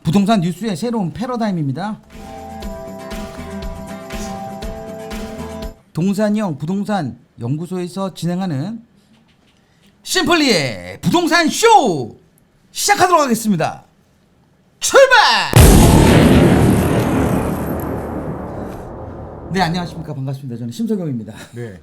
부동산 뉴스의 새로운 패러다임입니다. 동산형 부동산 연구소에서 진행하는 심플리의 부동산 쇼 시작하도록 하겠습니다. 출발! 네, 안녕하십니까. 반갑습니다. 저는 심석영입니다. 네.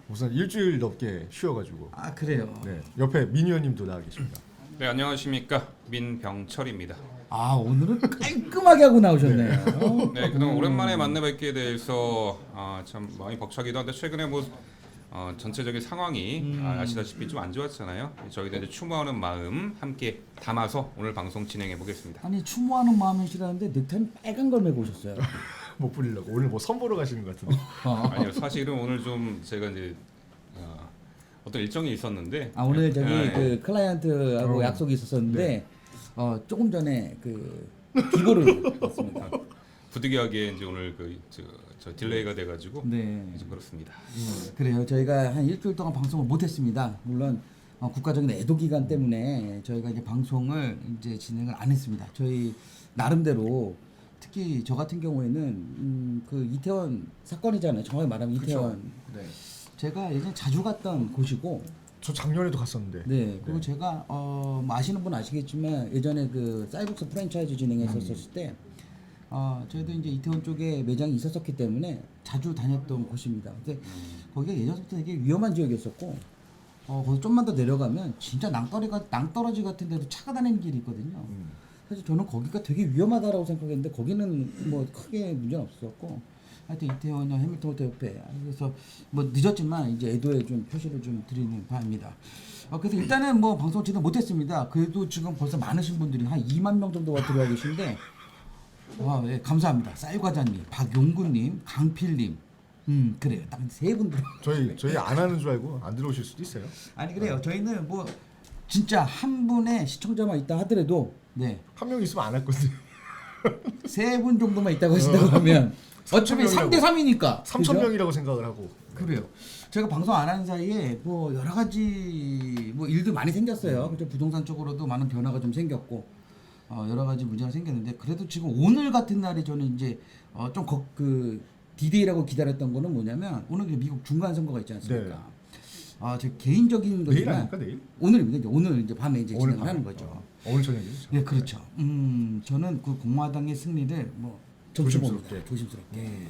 우선 일주일 넘게 쉬어가지고. 아, 그래요? 네. 옆에 민 의원님도 나와 계십니다. 네, 안녕하십니까. 민병철입니다. 아, 오늘은 깔끔하게 하고 나오셨네요. 네, 그동안 오랜만에 만나 뵙게 돼서 참 마음이 벅차기도 한데 최근에 전체적인 상황이 아시다시피 좀 안 좋았잖아요. 저희도 이제 추모하는 마음 함께 담아서 오늘 방송 진행해 보겠습니다. 아니, 추모하는 마음은 싫어하는데 넥타이는 빨간 걸 메고 오셨어요. 못 부리려고 오늘 뭐 선보러 가시는 것 같은데. 아니요, 사실은 오늘 좀 제가 이제 어떤 일정이 있었는데 오늘 저기 네. 그 클라이언트하고 약속이 있었었는데 조금 전에 그 기고를 받습니다. 부득이하게 이제 오늘 저 딜레이가 돼가지고 네. 좀 그렇습니다. 그래요. 저희가 한 일주일 동안 방송을 못했습니다. 물론 국가적인 애도 기간 때문에 저희가 이제 방송을 이제 진행을 안 했습니다. 저희 나름대로 특히 저 같은 경우에는 그 이태원 사건이잖아요. 정확히 말하면 이태원. 네. 제가 예전에 자주 갔던 곳이고. 저 작년에도 갔었는데. 네. 그리고 제가 뭐 아시는 분 아시겠지만 예전에 그 쌀국수 프랜차이즈 진행했었을 때 저희도 이제 이태원 쪽에 매장이 있었기 때문에 자주 다녔던 곳입니다. 근데 거기가 예전부터 되게 위험한 지역이었었고 거기 좀만 더 내려가면 진짜 낭떠러지 같은 데로 차가 다니는 길이 있거든요. 사실 저는 거기가 되게 위험하다라고 생각했는데 거기는 뭐 크게 문제는 없었고 하여튼 이태원이나 해밀턴 호텔 옆에 그래서 뭐 늦었지만 이제 애도에 좀 표시를 좀 드리는 바입니다. 그래서 일단은 뭐 방송 진행 못했습니다. 그래도 지금 벌써 많으신 분들이 한 2만 명 정도가 들어와 계신데 네, 감사합니다. 쌀과자님, 박용구님, 강필님, 그래요. 딱 세 분 들어. 저희 안 하는 줄 알고 안 들어오실 수도 있어요. 아니 그래요. 저희는 뭐 진짜 한 분의 시청자만 있다 하더라도 네. 한 명 있으면 안 할 건데. 세 분 정도만 있다고 하신다고 하면 어차피 3대 3이니까 3천 명이라고 생각을 하고. 그래요. 제가 방송 안 하는 사이에 뭐 여러 가지 뭐 일도 많이 생겼어요. 그죠? 부동산 쪽으로도 많은 변화가 좀 생겼고 여러 가지 문제가 생겼는데 그래도 지금 오늘 같은 날에 저는 이제 좀 그 디데이라고 기다렸던 거는 뭐냐면 오늘 미국 중간 선거가 있지 않습니까? 네. 제 개인적인 내일 거지만 아닙니까 내일? 오늘입니다. 이제 오늘 이제 밤에 이제 오늘 진행을 하는 거죠. 오늘 저녁이죠. 네, 그렇죠. 저는 그 공화당의 승리를 뭐 조심스럽게. 조심스럽게.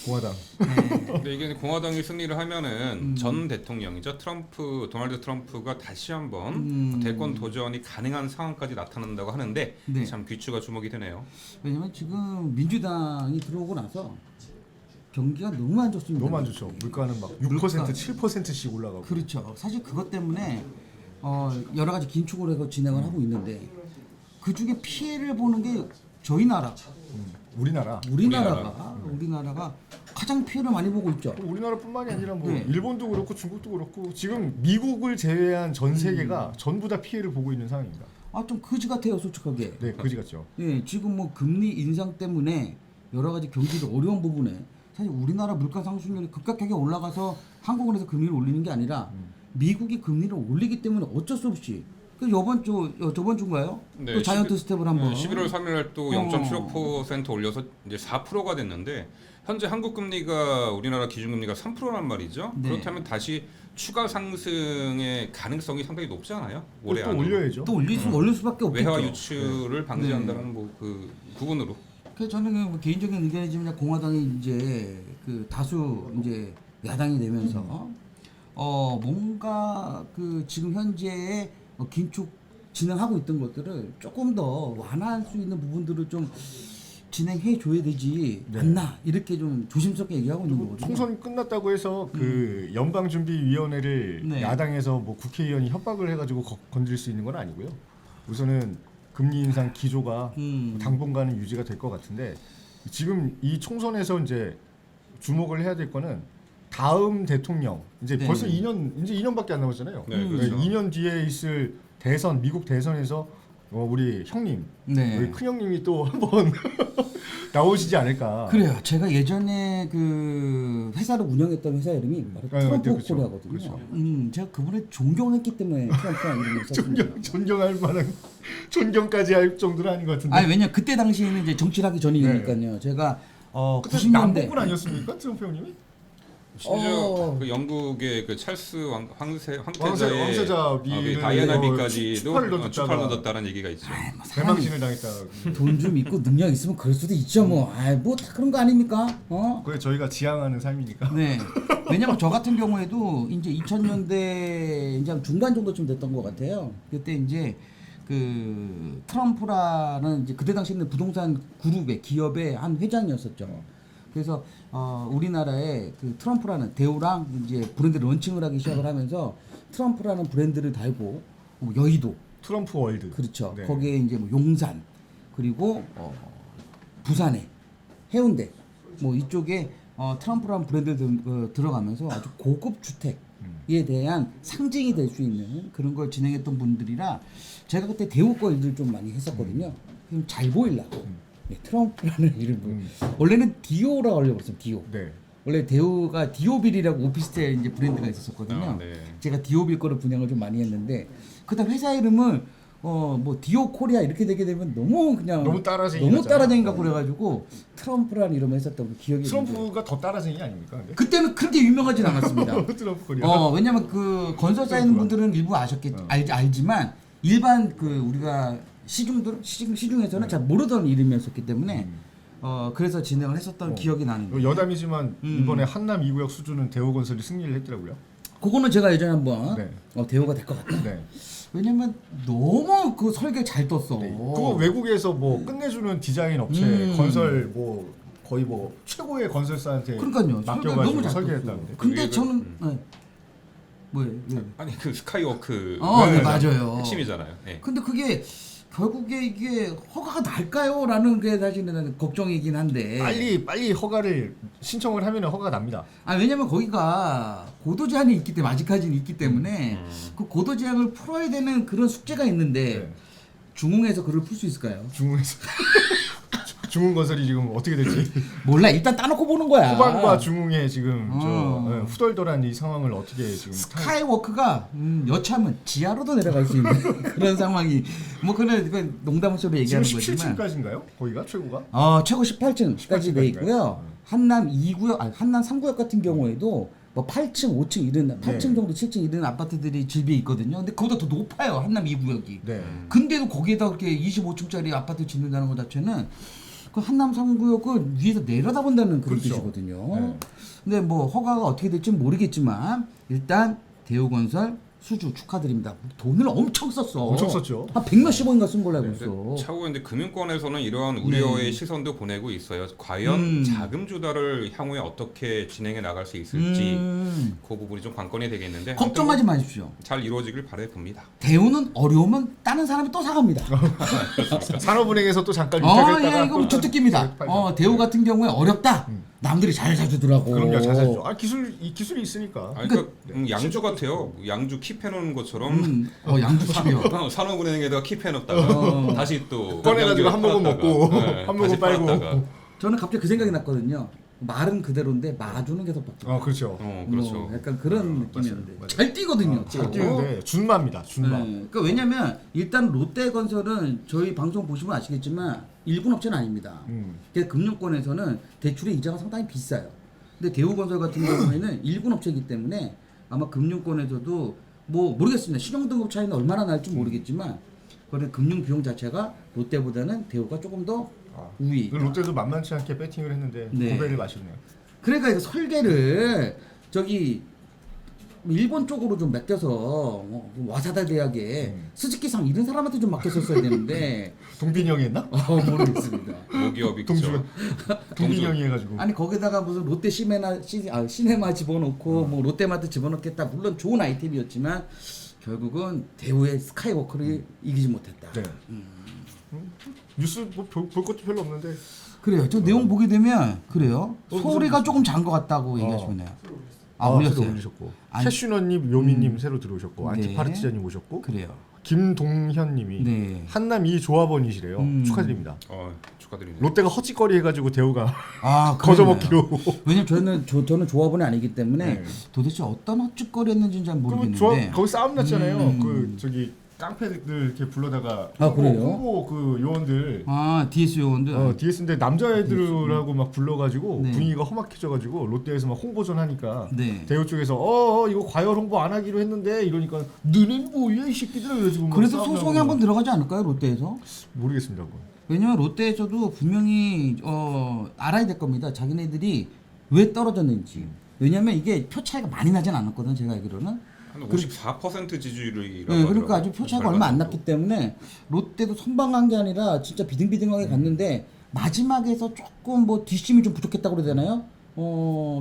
공화당. 네. 근데 이게 공화당이 승리를 하면은 전 대통령이죠. 도널드 트럼프가 다시 한번 대권 도전이 가능한 상황까지 나타난다고 하는데 네. 참 귀추가 주목이 되네요. 왜냐면 지금 민주당이 들어오고 나서 경기가 너무 안 좋습니다. 너무 안 좋죠. 물가는 막 6% 7%씩 올라가고. 그렇죠. 사실 그것 때문에 여러 가지 긴축을 해서 진행을 하고 있는데 그 중에 피해를 보는 게 저희 나라, 우리나라가 가장 피해를 많이 보고 있죠. 우리나라뿐만이 아니라 뭐 네. 일본도 그렇고 중국도 그렇고 지금 미국을 제외한 전 세계가 전부 다 피해를 보고 있는 상황입니다. 좀 거지 같아요, 솔직하게. 네, 그지 같죠. 예, 지금 뭐 금리 인상 때문에 여러 가지 경기도 어려운 부분에 사실 우리나라 물가 상승률이 급격하게 올라가서 한국은행에서 금리를 올리는 게 아니라 미국이 금리를 올리기 때문에 어쩔 수 없이 그 저번 주인가요? 네, 또 자이언트 스텝을 한번 11월 3일 날 또 0.75% 올려서 이제 4%가 됐는데 현재 한국 금리가 우리나라 기준금리가 3%란 말이죠. 네. 그렇다면 다시 추가 상승의 가능성이 상당히 높지 않아요? 올해 또 안으로. 올려야죠. 또 올릴 수밖에 없겠죠. 외화 유출을 방지한다는 뭐 그 부분으로. 그래서 저는 뭐 개인적인 의견이지만 공화당이 이제 그 다수 이제 야당이 되면서 뭔가 그 지금 현재의 긴축 진행하고 있던 것들을 조금 더 완화할 수 있는 부분들을 좀 진행해 줘야 되지 않나 이렇게 좀 조심스럽게 얘기하고 있는 거거든요. 총선 끝났다고 해서 그 연방준비위원회를 네. 야당에서 뭐 국회의원이 협박을 해가지고 건드릴 수 있는 건 아니고요. 우선은 금리 인상 기조가 당분간은 유지가 될 것 같은데 지금 이 총선에서 이제 주목을 해야 될 거는 다음 대통령 이제 네. 벌써 2년밖에 안 남았잖아요. 네, 그렇죠. 2년 뒤에 있을 대선 미국 대선에서 우리 형님, 네. 우리 큰 형님이 또 한번 나오시지 않을까. 그래요. 제가 예전에 그 회사를 운영했던 회사 이름이 바로 트럼프 그렇죠. 코리아거든요. 그렇죠. 제가 그분을 존경했기 때문에 트럼프라는 이름을 썼습니다. 존경할 만한 존경까지 할 정도는 아닌 것 같은데. 아니 왜냐 그때 당시에는 이제 정치를 하기 전이니까요. 제가 그때 90년대 남북은 아니었습니까, 트럼프 형님이? 심지어 그 영국의 그 찰스 황태자의 왕세자 그 미를 다이애나비까지도 추파를 추파를 얻었다는 얘기가 있죠. 대망신을 당했다. 돈 좀 있고 능력 있으면 그럴 수도 있죠 뭐. 뭐 다 그런 거 아닙니까? 그게 저희가 지향하는 삶이니까. 네. 왜냐면 저 같은 경우에도 이제 2000년대 이제 한 중반 정도쯤 됐던 것 같아요. 그때 이제 그 트럼프라는 이제 그때 당시에는 부동산 그룹의 기업의 한 회장이었었죠. 그래서 우리나라에 그 트럼프라는 대우랑 이제 브랜드 런칭을 하기 시작을 하면서 트럼프라는 브랜드를 달고 뭐 여의도 트럼프 월드. 그렇죠. 네. 거기에 이제 뭐 용산 그리고 부산에 해운대 뭐 이쪽에 트럼프라는 브랜드 들어가면서 아주 고급 주택에 대한 상징이 될 수 있는 그런 걸 진행했던 분들이라 제가 그때 대우 거 일들 좀 많이 했었거든요. 좀 잘 보이려고 네, 트럼프라는 이름을 원래는 디오라고 알려버렸어요. 디오. 네. 원래 대우가 디오빌이라고 오피스텔 이제 브랜드가 있었거든요. 네. 제가 디오빌 거를 분양을 좀 많이 했는데 그다음 회사 이름을 뭐 디오 코리아 이렇게 되게 되면 너무 그냥 너무 따라쟁이 너무 같잖아요. 따라쟁이 같고 그래가지고 트럼프라는 이름을 했었던 그 기억이 있는데 트럼프가 더 따라쟁이 아닙니까? 근데? 그때는 그렇게 유명하진 않았습니다. 트럼프 코리아. 왜냐면 그 건설사에 있는 분들은 일부 알지만 일반 그 우리가 시중에서는 잘 모르던 이름이었었기 때문에 그래서 진행을 했었던 기억이 나는 거예요. 여담이지만 이번에 한남 2구역 수주는 대우건설이 승리를 했더라고요. 그거는 제가 예전에 한번 네. 대우가 될 것 같다. 네. 왜냐면 너무 그 설계 잘 떴어. 그거 외국에서 뭐 끝내주는 디자인 업체 건설 뭐 거의 뭐 최고의 건설사한테 그러니까요. 설계가 너무 맡겨가지고 잘 설계했다는데. 떴어. 근데 그게 저는 뭐예요? 아니 그 스카이워크 네, 맞아요. 핵심이잖아요. 네. 근데 그게 결국에 이게 허가가 날까요?라는 게 사실은 걱정이긴 한데. 빨리 허가를 신청을 하면 허가가 납니다. 왜냐면 거기가 고도 제한이 있기 때문에 아직까지는 있기 때문에 그 고도 제한을 풀어야 되는 그런 숙제가 있는데 네. 중흥에서 그걸 풀 수 있을까요? 중흥에서 중흥건설이 지금 어떻게 될지 몰라. 일단 따놓고 보는 거야. 후반과 중흥의 지금 어. 후덜덜한 이 상황을 어떻게 지금 스카이워크가 여차하면 지하로도 내려갈 수 있는 그런 상황이 뭐 그런 농담 소리 지금 얘기하는 거지만 17층까지인가요? 거기가 최고가? 최고 18층까지 돼 있고요. 한남 2구역 한남 3구역 같은 경우에도 뭐 8층, 5층 이런 8층 정도 7층 이런 아파트들이 질비해 있거든요. 근데 그보다 더 높아요. 한남 2구역이. 네. 근데도 거기에다 그렇게 25층짜리 아파트 짓는다는 것 자체는 그 한남 3구역을 위에서 내려다본다는 그런 그렇죠. 뜻이거든요. 네. 근데 뭐 허가가 어떻게 될지 모르겠지만 일단 대우건설 수주 축하드립니다. 돈을 엄청 썼어. 엄청 썼죠. 한 100몇십억인가 쓴 걸로 알고 근데 있어. 차후 근데 금융권에서는 이런 우려의 시선도 보내고 있어요. 과연 자금 조달을 향후에 어떻게 진행해 나갈 수 있을지 그 부분이 좀 관건이 되겠는데 걱정하지 마십시오. 잘 이루어지길 바래 봅니다. 대우는 어려우면 다른 사람이 또 사갑니다. 산업은행에서 또 잠깐 위탁했다가 이거 뭐 주특기입니다. 대우 같은 경우에 어렵다. 남들이 잘 사주더라고. 그럼요, 잘 사죠. 기술이 있으니까. 그러니까 양주 같아요. 양주 킵해 놓은 것처럼 양주 칩이요. 산업은행에다가 킵해 놓다가 다시 또 꺼내가지고 한 모금 먹고 한 모금 빨고. 저는 갑자기 그 생각이 났거든요. 말은 그대로인데 마주는 계속 바뀌어. 그렇죠. 그렇죠. 약간 그런 느낌이었는데 맞아요. 잘 뛰거든요. 잘 뛰는데 준마입니다. 준마. 그러니까 왜냐면 일단 롯데건설은 저희 방송 보시면 아시겠지만 일군 업체는 아닙니다. 그래서 금융권에서는 대출의 이자가 상당히 비싸요. 근데 대우건설 같은 경우에는 일군 업체이기 때문에 아마 금융권에서도 뭐 모르겠습니다. 신용등급 차이는 얼마나 날지 모르겠지만 그런 금융 비용 자체가 롯데보다는 대우가 조금 더 우위. 롯데도 만만치 않게 배팅을 했는데 네. 고배를 마셨네요. 그러니까 이거 설계를 저기 일본 쪽으로 좀 맡겨서 와사다 대학에 스즈키상 이런 사람한테 좀 맡겼었어야 되는데 동빈이 형이 했나? 모르겠습니다. 모기업이 동주가 동빈이 형이 해가지고. 아니 거기다가 무슨 롯데 시네마 집어넣고 뭐 롯데마트 집어넣겠다. 물론 좋은 아이템이었지만 결국은 대우의 스카이워크를 이기지 못했다. 네. 뉴스 볼 것도 별로 없는데. 그래요. 저 내용 보게 되면 그래요. 소리가 조금 잔 것 같다고 얘기하시네요. 새로 올렸어요. 올리셨고 안- 캐슈너님, 요미님 새로 들어오셨고 네. 안티파르티자님 오셨고 그래요. 김동현님이 네. 한남 이 조합원이시래요. 축하드립니다. 축하드립니다. 롯데가 헛짓거리 해가지고 대우가 아, 거저먹기로. 왜냐면 저는 조합원이 아니기 때문에 네. 도대체 어떤 헛짓거리였는지 잘 그러면 모르겠는데. 거기 싸움 났잖아요. 그 저기 깡패들 이렇게 불러다가 아, 그래요? 홍보 그 요원들 아, DS 요원들. DS인데 남자애들하고 막 불러가지고 네. 분위기가 험악해져가지고 롯데에서 막 홍보전 하니까 네. 대우 쪽에서 이거 과열 홍보 안 하기로 했는데 이러니까 너는 뭐야 이 새끼들 이래가지고 막 그래서 싸움 소송이 나고 한번 들어가지 않을까요, 롯데에서? 모르겠습니다. 그건. 왜냐면 롯데에서도 분명히 알아야 될 겁니다. 자기네들이 왜 떨어졌는지. 왜냐면 이게 표 차이가 많이 나진 않았거든, 제가 알기로는. 한 54% 지지율이라고 네, 그러니까 하더라고요. 아주 표 차이가 절반 얼마 안 정도. 났기 때문에 롯데도 선방한 게 아니라 진짜 비등비등하게 갔는데 마지막에서 조금 뭐 뒷심이 좀 부족했다고 그래야 되나요?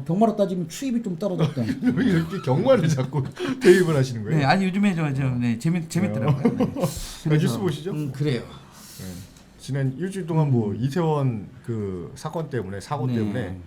병마로 따지면 추입이 좀 떨어졌던. 왜 이렇게 경마를 자꾸 대입을 하시는 거예요? 네, 아니 요즘에 재밌더라고요. 네. 뉴스 보시죠. 그래요. 지난 일주일 동안 뭐 이태원 그 사건 때문에 사고 네. 때문에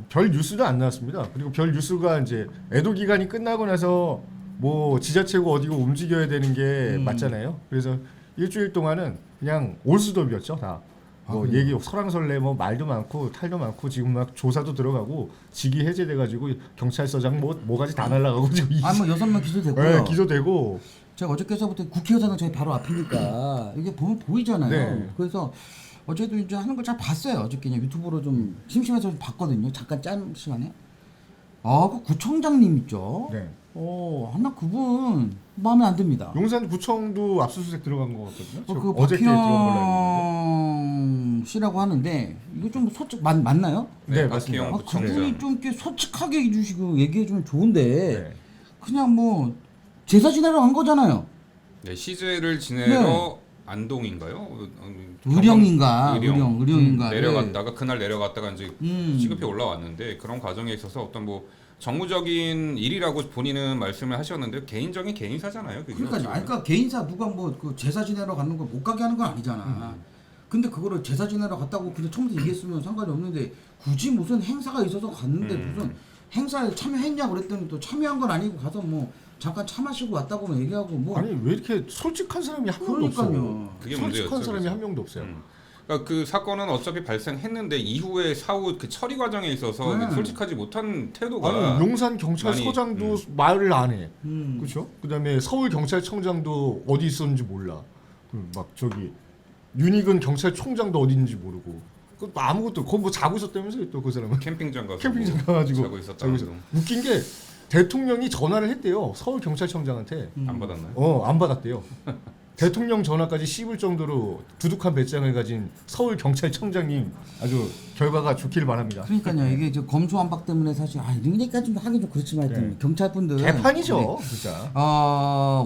별 뉴스도 안 나왔습니다. 그리고 별 뉴스가 이제 애도 기간이 끝나고 나서 뭐 지자체고 어디고 움직여야 되는 게 맞잖아요. 그래서 일주일 동안은 그냥 올스톱이었죠 다. 뭐 그래요? 얘기 설왕설래 뭐 말도 많고 탈도 많고 지금 막 조사도 들어가고 직위 해제돼가지고 경찰서장 뭐가지 다 날라가고 지금 아뭐 6명 기소됐고요. 네, 기소되고 제가 어저께서부터 국회의사당 저희 바로 앞이니까 이게 보면 보이잖아요. 네. 그래서 어제도 이제 하는 걸 잘 봤어요. 어저께 그냥 유튜브로 좀 심심해서 좀 봤거든요. 잠깐 짧은 시간에. 그 구청장님 있죠. 네. 하나 그분 마음에 안 듭니다. 용산구청도 압수수색 들어간 거 같거든요. 그 어저께 들어간 걸로 알고 박희영 씨라고 하는데 이거 좀 솔직 맞나요? 네, 네, 맞습니다. 박희영 구청장. 그분이 좀 이렇게 솔직하게 해주시고 얘기해주면 좋은데 네. 그냥 뭐 제사 지내러 간 거잖아요. 네, 시제를 지내러 네. 안동인가요? 의령인가? 의령인가? 내려갔다가 그날 내려갔다가 이제 음. 시급히 올라왔는데 그런 과정에 있어서 어떤 뭐 정무적인 일이라고 본인은 말씀을 하셨는데 개인적인 개인사잖아요. 그게 그러니까, 어찌 보면. 그러니까 개인사 누가 뭐 그 제사 지내러 가는 걸 못 가게 하는 건 아니잖아. 근데 그거를 제사 지내러 갔다고 그냥 처음부터 얘기했으면 상관이 없는데 굳이 무슨 행사가 있어서 갔는데 무슨 행사에 참여했냐 그랬더니 또 참여한 건 아니고 가서 뭐 잠깐 차 마시고 왔다고만 얘기하고 뭐 아니 왜 이렇게 솔직한 사람이 한 명도 없어? 그러니까요. 그게 솔직한 문제였죠, 사람이 그래서. 한 명도 없어요. 그러니까 그 사건은 어차피 발생했는데 이후에 사후 그 처리 과정에 있어서 네. 솔직하지 못한 태도가 아니 용산 경찰서장도 말을 안 해. 그렇죠? 그다음에 서울 경찰청장도 어디 있었는지 몰라. 막 저기 윤희근 경찰총장도 어디 있는지 모르고. 그 아무것도 거기 뭐 자고 있었다면서요 또 그 사람은. 캠핑장 가서 캠핑장 뭐 가가지고 자고 있었다고 웃긴 게 대통령이 전화를 했대요 서울 경찰청장한테. 안 받았나요? 안 받았대요. 대통령 전화까지 씹을 정도로 두둑한 배짱을 가진 서울 경찰청장님 아주 결과가 좋기를 바랍니다. 그러니까요. 이게 저 검수완박 때문에 사실 이런 얘기까지 좀 하긴 좀 그렇지만 하여튼 네. 경찰분들 개판이죠, 네. 진짜.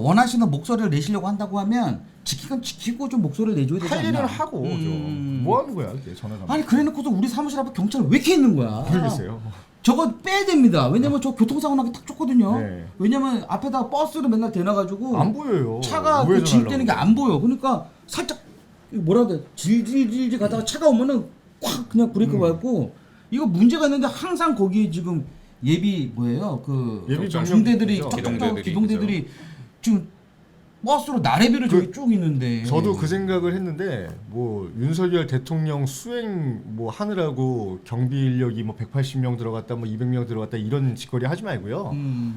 원하시는 목소리를 내시려고 한다고 하면 지키건 지키고 좀 목소리를 내줘야 되지 할 않나. 일은 하고 좀. 뭐 하는 거야, 이게 전화가. 아니 그래놓고서 우리 사무실 앞에 경찰 왜 이렇게 있는 거야? 모르겠어요. 저거 빼야 됩니다. 왜냐면 저 교통사고 나기 딱 좋거든요. 네. 왜냐면 앞에다가 버스를 맨날 대놔가지고 안 보여요. 차가 그 우회전 진입되는 게 하려고. 안 보여. 그러니까 살짝 뭐라 해야 돼? 질질질질 가다가 차가 오면은 콱 그냥 브레이크 밟고 이거 문제가 있는데 항상 거기에 지금 예비 뭐예요? 그 예비 중대들이 정령이죠. 쩍쩍쩍 기동대들이 기동대들이 지금 버스로 나래비를 저기 쭉 있는데 저도 그 생각을 했는데 뭐 윤석열 대통령 수행 뭐 하느라고 경비 인력이 뭐 180명 들어갔다 뭐 200명 들어갔다 이런 짓거리 하지 말고요.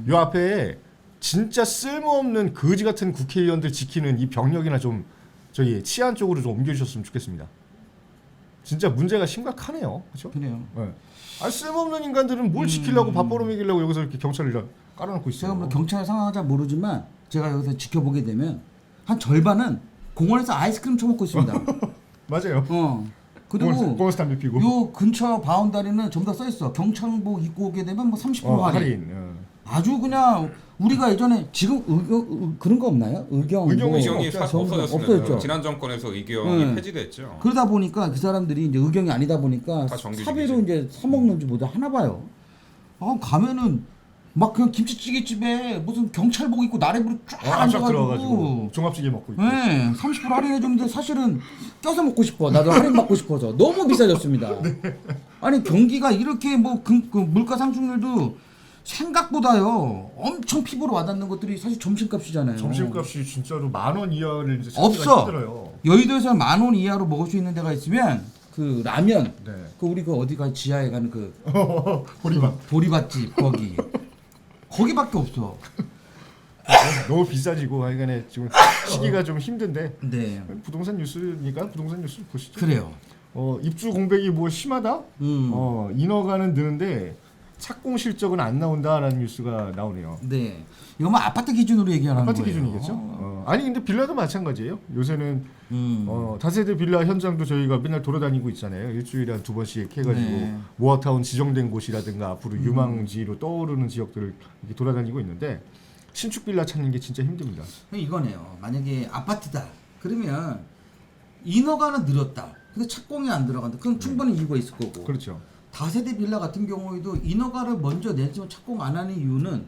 요 앞에 진짜 쓸모없는 거지 같은 국회의원들 지키는 이 병력이나 좀 저기 치안 쪽으로 좀 옮겨주셨으면 좋겠습니다. 진짜 문제가 심각하네요. 그렇죠? 그래요. 네. 아 쓸모없는 인간들은 뭘 지키려고 밥벌어 먹이려고 여기서 이렇게 경찰을 깔아놓고 있어요. 제가 뭐 경찰 상황을 잘 모르지만 제가 여기서 지켜보게 되면 한 절반은 공원에서 아이스크림 처먹고 있습니다. 맞아요. 그리고 공원에서 담배 피고. 요 근처 바운다리는 전부 다 써 있어. 경찰복 입고 오게 되면 뭐 30% 할인. 아주 그냥 우리가 예전에 지금 그런 거 없나요? 의경 의경이 의경이 없어졌습니다. 없어졌죠. 지난 정권에서 의경이 폐지됐죠. 그러다 보니까 그 사람들이 이제 의경이 아니다 보니까 다 정규직이지. 사비로 이제 사 먹는지 뭐다 하나 봐요. 가면은 막 그냥 김치찌개 집에 무슨 경찰복 입고 나래부로 쫙 앉아 들어가지고 앉아가지고 종합찌개 먹고 있고. 네, 30% 할인해 주는데 사실은 껴서 먹고 싶어. 나도 할인 받고 싶어서 너무 비싸졌습니다. 아니 경기가 이렇게 뭐 물가 상승률도 생각보다요 엄청 피부로 와닿는 것들이 사실 점심값이잖아요. 점심값이 진짜로 10,000원 이하를 이제 없어. 찾기가 힘들어요. 여의도에서 10,000원 이하로 먹을 수 있는 데가 있으면 그 라면 네. 그 우리 그 어디가 지하에 가는 그 보리밥. 보리밥집 거기밖에 없어. 너무 비싸지고 하여간에 지금 시기가 좀 힘든데 네. 부동산 뉴스니까 부동산 뉴스 보시죠. 그래요. 입주 공백이 뭐 심하다? 인허가는 느는데 착공 실적은 안 나온다라는 뉴스가 나오네요. 네. 이거 뭐 아파트 기준으로 얘기하는 아파트 거예요. 기준이겠죠? 아니 근데 빌라도 마찬가지예요. 요새는 음. 다세대 빌라 현장도 저희가 맨날 돌아다니고 있잖아요. 일주일에 한 2번씩 해가지고 네. 모아타운 지정된 곳이라든가 앞으로 유망지로 떠오르는 지역들을 이렇게 돌아다니고 있는데 신축 빌라 찾는 게 진짜 힘듭니다. 이거네요. 만약에 아파트다. 그러면 인허가는 늘었다. 근데 착공이 안 들어간다. 그럼 충분히 이유가 있을 거고. 그렇죠. 다세대 빌라 같은 경우에도 인허가를 먼저 내지만 착공 안 하는 이유는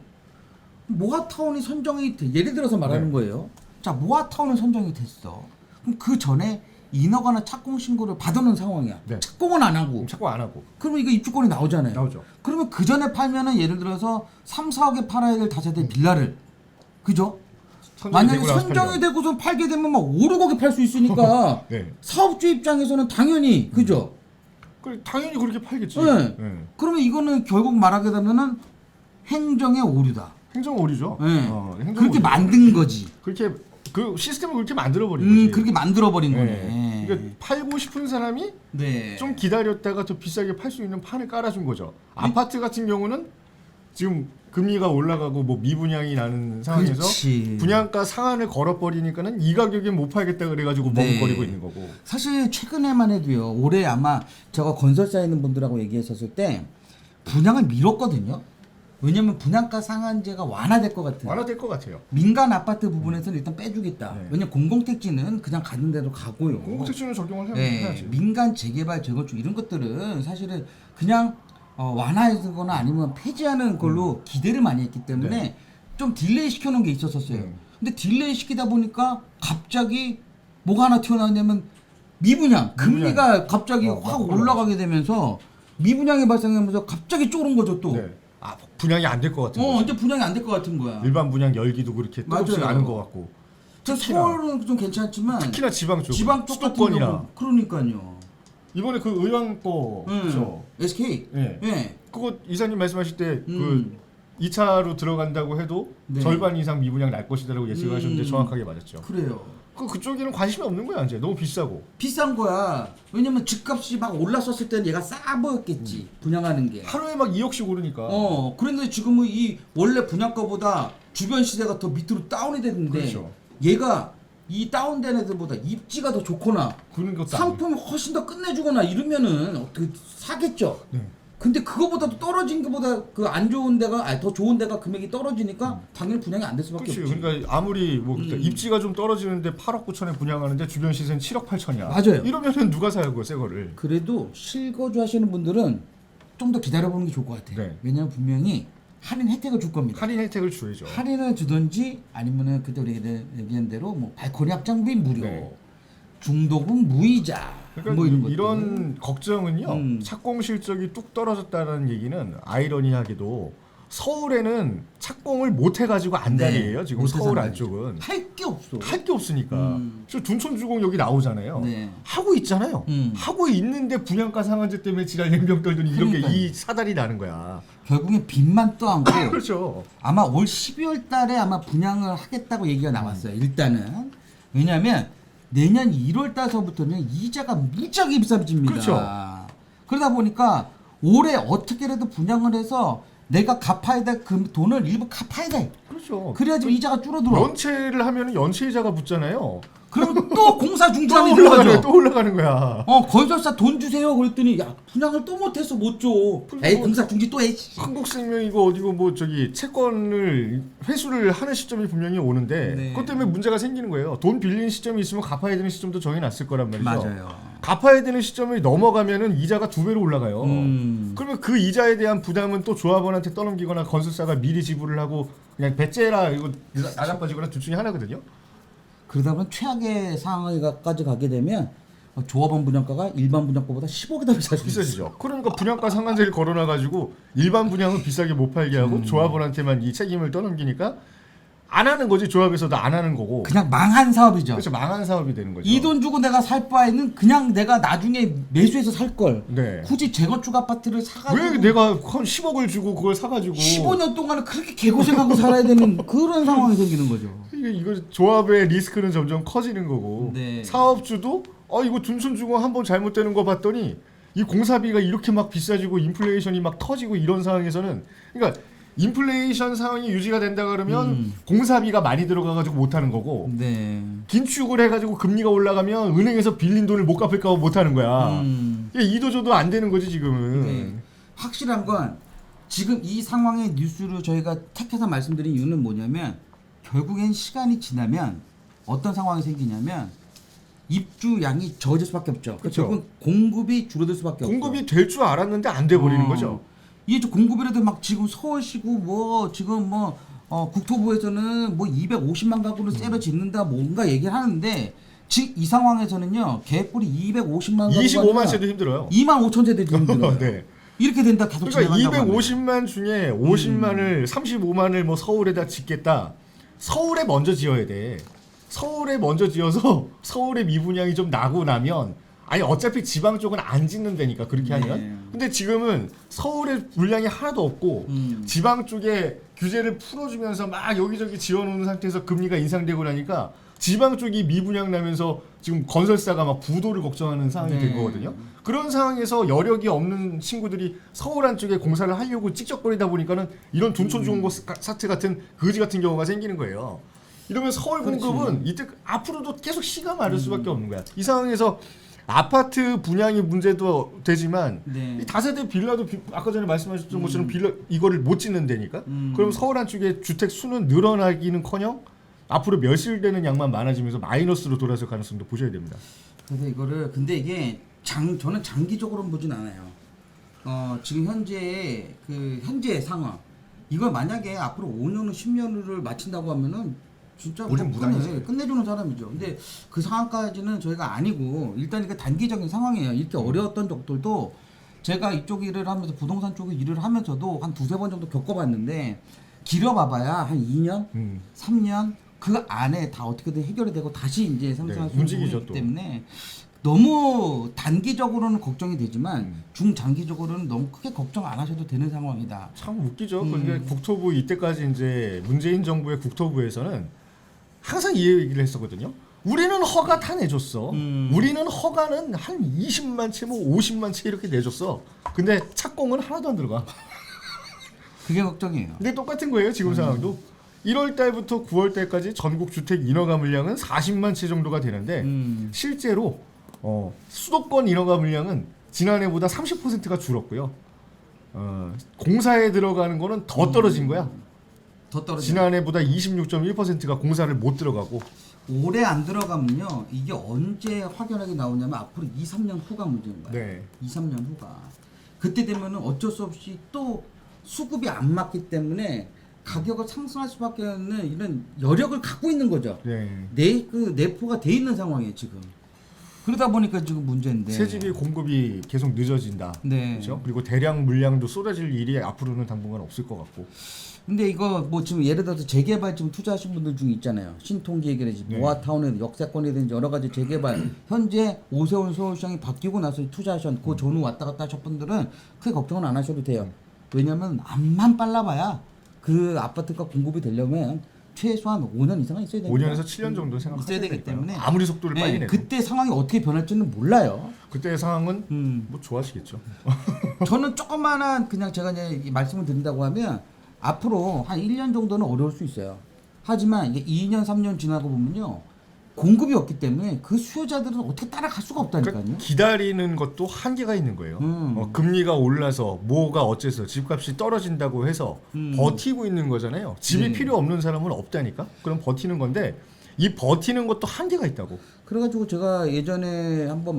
모아타운이 선정이 예를 들어서 말하는 네. 거예요. 자, 모아타운은 선정이 됐어. 그럼 그 전에 인허가나 착공 신고를 받아놓은 상황이야. 네. 착공은 안 하고. 착공 안 하고 그러면 이거 입주권이 나오잖아요. 나오죠. 그러면 그 전에 팔면은 예를 들어서 3, 4억에 팔아야 될 다세대 빌라를 그죠? 만약에 선정이 되고서 팔게 되면 막 5, 6억에 팔 수 있으니까 네. 사업주 입장에서는 당연히 그죠? 당연히 그렇게 팔겠지. 네. 네. 그러면 이거는 결국 말하게 되면은 행정의 오류다. 행정 오류죠. 네. 행정 그렇게 오류죠. 만든 거지. 그렇게 그 시스템을 그렇게 만들어 버린 거지. 그렇게 만들어 버린 네. 거네. 그러니까 팔고 싶은 사람이 네. 좀 기다렸다가 더 비싸게 팔 수 있는 판을 깔아준 거죠. 아파트 같은 경우는 지금 금리가 올라가고 뭐 미분양이 나는 상황에서 그렇지. 분양가 상한을 걸어버리니까는 이 가격에 못 팔겠다 그래가지고 네. 머뭇거리고 있는 거고. 사실 최근에만 해도요. 올해 아마 제가 건설사에 있는 분들하고 얘기했었을 때 분양을 미뤘거든요. 왜냐면 분양가 상한제가 완화될 것 같아요. 완화될 것 같아요. 민간 아파트 부분에서는 일단 빼주겠다. 네. 왜냐면 공공택지는 그냥 가는 대로 가고요. 공공택지는 적용을 네, 해야지. 민간 재개발 재건축 이런 것들은 사실은 그냥 완화해주거나 아니면 폐지하는 걸로 기대를 많이 했기 때문에 네. 좀 딜레이 시켜놓은 게 있었어요. 근데 딜레이 시키다 보니까 갑자기 뭐가 하나 튀어나왔냐면 미분양, 금리가 갑자기 확 올라가게 되면서 미분양이 발생하면서 갑자기 쫄은 거죠 또. 네. 분양이 안 될 것 같은 거죠. 이제 분양이 안 될 것 같은 거야. 일반 분양 열기도 그렇게 뜨겁지 맞아요. 않은 것 같고. 저 서울은 좀 괜찮지만 특히나 지방 쪽, 지방 쪽 같은 수도권이나 경우 그러니까요. 이번에 그 의왕 거 그렇죠. SK. 예. 예. 그거 이사님 말씀하실 때 그 음. 2차로 들어간다고 해도 네. 절반 이상 미분양 날 것이다라고 예측하셨는데 정확하게 맞았죠. 그래요. 그쪽에는 관심이 없는 거야 이제 너무 비싸고. 비싼 거야. 왜냐면 집값이 막 올랐었을 때는 얘가 싸 보였겠지. 분양하는 게. 하루에 막 2억씩 오르니까. 그런데 지금은 이 원래 분양가보다 주변 시세가 더 밑으로 다운이 됐는데 그렇죠. 얘가 이 다운된 애들보다 입지가 더 좋거나 그런 것도 상품이 훨씬 더 끝내주거나 이러면은 어떻게 사겠죠. 네. 근데 그거보다도 떨어진 것보다 그 안 좋은 데가 더 좋은 데가 금액이 떨어지니까 당연히 분양이 안 될 수밖에 그렇지. 없지. 그러니까 아무리 뭐 입지가 좀 떨어지는데 8억 9천에 분양하는데 주변 시세는 7억 8천이야. 맞아요. 이러면은 누가 사요 그새 거를. 그래도 실거주 하시는 분들은 좀 더 기다려보는 게 좋을 것 같아요. 네. 왜냐면 분명히 할인 혜택을 줄 겁니다. 할인 혜택을 줘야죠. 할인을 주든지 아니면은 그때 우리 얘기한 대로 뭐 발코니 확장비 무료, 네. 중도금 무이자 그러니까 뭐 이런 것들. 이런 걱정은요. 착공 실적이 뚝 떨어졌다는 얘기는 아이러니하게도 서울에는 착공을 못 해가지고 안달이에요. 지금 못해서 서울 안달이죠. 안쪽은 할 게 없어. 할 게 없으니까. 저 둔촌주공 여기 나오잖아요. 네. 하고 있잖아요. 하고 있는데 분양가 상한제 때문에 지랄 연병 떨더니 이렇게 그러니까요. 이 사달이 나는 거야. 결국엔 빚만 떠안고 그렇죠. 아마 올 12월 달에 아마 분양을 하겠다고 얘기가 나왔어요. 일단은. 왜냐면 내년 1월 달서부터는 이자가 무지하게 비싸집니다. 그렇죠. 그러다 보니까 올해 어떻게라도 분양을 해서 내가 갚아야 될 그 돈을 일부 갚아야 돼. 그렇죠. 그래야지 이자가 줄어들어. 연체를 하면 연체 이자가 붙잖아요. 그럼 또 공사 또 중지하면 올라가는 거야. 들어가죠. 또 올라가는 거야. 건설사 돈 주세요. 그랬더니 야 분양을 또 못해서 못 줘. 에이 공사 중지 또 해. 한국생명이고 어디고 뭐 저기 채권을 회수를 하는 시점이 분명히 오는데 네. 그것 때문에 문제가 생기는 거예요. 돈 빌린 시점이 있으면 갚아야 되는 시점도 정해놨을 거란 말이죠. 맞아요. 갚아야 되는 시점이 넘어가면은 이자가 2배로 올라가요. 그러면 그 이자에 대한 부담은 또 조합원한테 떠넘기거나 건설사가 미리 지불을 하고 그냥 배째라 이거 나자빠지거나 둘 중에 하나거든요. 그러다 보면 최악의 상황까지 가게 되면 조합원 분양가가 일반 분양가보다 10억이 더 비쌀 수 있어요. 비싸지죠. 그러니까 분양가 상한제를 걸어놔가지고 일반 분양은 비싸게 못 팔게 하고 조합원한테만 이 책임을 떠넘기니까 안 하는 거지. 조합에서도 안 하는 거고. 그냥 망한 사업이죠. 그래서 망한 사업이 되는 거죠. 이 돈 주고 내가 살 바에는 그냥 내가 나중에 매수해서 살 걸. 네. 굳이 재건축 아파트를 사가지고 왜 내가 한 10억을 주고 그걸 사가지고 15년 동안은 그렇게 개고생하고 살아야 되는 그런 상황이 생기는 거죠. 이거 조합의 리스크는 점점 커지는 거고 네. 사업주도 이거 둔손 주고 한번 잘못되는 거 봤더니 이 공사비가 이렇게 막 비싸지고 인플레이션이 막 터지고 이런 상황에서는 그러니까 인플레이션 상황이 유지가 된다 그러면 공사비가 많이 들어가가지고 못하는 거고 네. 긴축을 해가지고 금리가 올라가면 은행에서 빌린 돈을 못 갚을까 봐 못하는 거야. 이게 이도저도 안 되는 거지 지금은. 네. 확실한 건 지금 이 상황의 뉴스를 저희가 택해서 말씀드린 이유는 뭐냐면 결국엔 시간이 지나면 어떤 상황이 생기냐면 입주량이 적어질 수밖에 없죠. 그쵸. 결국은 공급이 줄어들 수밖에 없고. 공급이 될 줄 알았는데 안 돼 버리는 거죠. 이게 좀 공급이라도 막 지금 서울시고 뭐 지금 뭐 국토부에서는 뭐 250만 가구를 새로 짓는다 뭔가 얘기를 하는데 지금 이 상황에서는요 계획불이 250만 가구가 25만 세도 힘들어요. 2만 5천 세대도 힘들어요. 네. 이렇게 된다 계속 그러니까 진행한다고 하면. 250만 중에 50만을 35만을 뭐 서울에다 짓겠다. 서울에 먼저 지어야 돼. 서울에 먼저 지어서 서울의 미분양이 좀 나고 나면 아니 어차피 지방 쪽은 안 짓는 데니까 그렇게 하면. 네. 근데 지금은 서울에 물량이 하나도 없고 지방 쪽에 규제를 풀어주면서 막 여기저기 지어놓는 상태에서 금리가 인상되고 나니까 지방 쪽이 미분양 나면서 지금 건설사가 막 부도를 걱정하는 상황이 네. 된 거거든요. 그런 상황에서 여력이 없는 친구들이 서울 안쪽에 공사를 하려고 찍적거리다 보니까는 이런 둔촌 좋은 곳 사태 같은 거지 같은 경우가 생기는 거예요. 이러면 서울 그렇지. 공급은 이때 앞으로도 계속 시가 마를 수밖에 없는 거야. 이 상황에서 아파트 분양이 문제도 되지만 네. 이 다세대 빌라도 아까 전에 말씀하셨던 것처럼 빌라 이거를 못 짓는 데니까 그럼 서울 안쪽에 주택 수는 늘어나기는커녕 앞으로 멸실되는 양만 많아지면서 마이너스로 돌아설 가능성도 보셔야 됩니다. 그래서 이거를 근데 이게 저는 장기적으로는 보진 않아요. 지금 현재 상황 이걸 만약에 앞으로 5년을 10년을 마친다고 하면은 진짜 우린 무당이지. 끝내주는 사람이죠. 근데 그 상황까지는 저희가 아니고 일단 이게 단기적인 상황이에요. 이렇게 어려웠던 적들도 제가 이쪽 일을 하면서 부동산 쪽에 일을 하면서도 한 두세 번 정도 겪어봤는데 길어봐봐야 한 2년, 3년 그 안에 다 어떻게든 해결이 되고 다시 이제 상승할 수 움직이죠, 있기 또. 때문에 너무 단기적으로는 걱정이 되지만 중장기적으로는 너무 크게 걱정 안 하셔도 되는 상황이다. 참 웃기죠. 근데 국토부 이때까지 이제 문재인 정부의 국토부에서는 항상 이 얘기를 했었거든요. 우리는 허가 다 내줬어. 우리는 허가는 한 20만 채, 뭐 50만 채 이렇게 내줬어. 근데 착공은 하나도 안 들어가. 그게 걱정이에요. 근데 똑같은 거예요. 지금 상황도. 1월 달부터 9월 달까지 전국 주택 인허가 물량은 40만 채 정도가 되는데 실제로 수도권 인허가 물량은 지난해보다 30%가 줄었고요. 공사에 들어가는 거는 더 떨어진 거야. 더 떨어져. 지난해보다 26.1%가 공사를 못 들어가고. 올해 안 들어가면요. 이게 언제 확연하게 나오냐면 앞으로 2, 3년 후가 문제인 거예요. 네. 2, 3년 후가. 그때 되면은 어쩔 수 없이 또 수급이 안 맞기 때문에 가격을 상승할 수밖에 없는 이런 여력을 갖고 있는 거죠. 네. 내포가 돼 있는 상황이에요 지금. 그러다 보니까 지금 문제인데. 새집이 공급이 계속 늦어진다. 네. 그렇죠? 그리고 대량 물량도 쏟아질 일이 앞으로는 당분간 없을 것 같고. 근데 이거 뭐 지금 예를 들어서 재개발 지금 투자하신 분들 중에 있잖아요. 신통기획이라든지 네. 노아타운이라든지 역세권이라든지 여러 가지 재개발 현재 오세훈 서울시장이 바뀌고 나서 투자하신 그 전후 왔다 갔다 하신 분들은 크게 걱정은 안 하셔도 돼요. 왜냐면 암만 빨라봐야 그 아파트가 공급이 되려면 최소한 5년 이상은 있어야 됩니다. 5년에서 7년 정도 생각하셔야 있어야 되기 되니까요. 때문에 아무리 속도를 빨리 네, 내도. 그때 상황이 어떻게 변할지는 몰라요. 그때의 상황은 뭐 좋아하시겠죠. 저는 조그마한 그냥 제가 이제 이 말씀을 드린다고 하면 앞으로 한 1년 정도는 어려울 수 있어요. 하지만 이게 2년, 3년 지나고 보면요. 공급이 없기 때문에 그 수요자들은 어떻게 따라갈 수가 없다니까요. 그러니까 기다리는 것도 한계가 있는 거예요. 금리가 올라서 뭐가 어째서 집값이 떨어진다고 해서 버티고 있는 거잖아요. 집이 네. 필요 없는 사람은 없다니까. 그럼 버티는 건데 이 버티는 것도 한계가 있다고. 그래가지고 제가 예전에도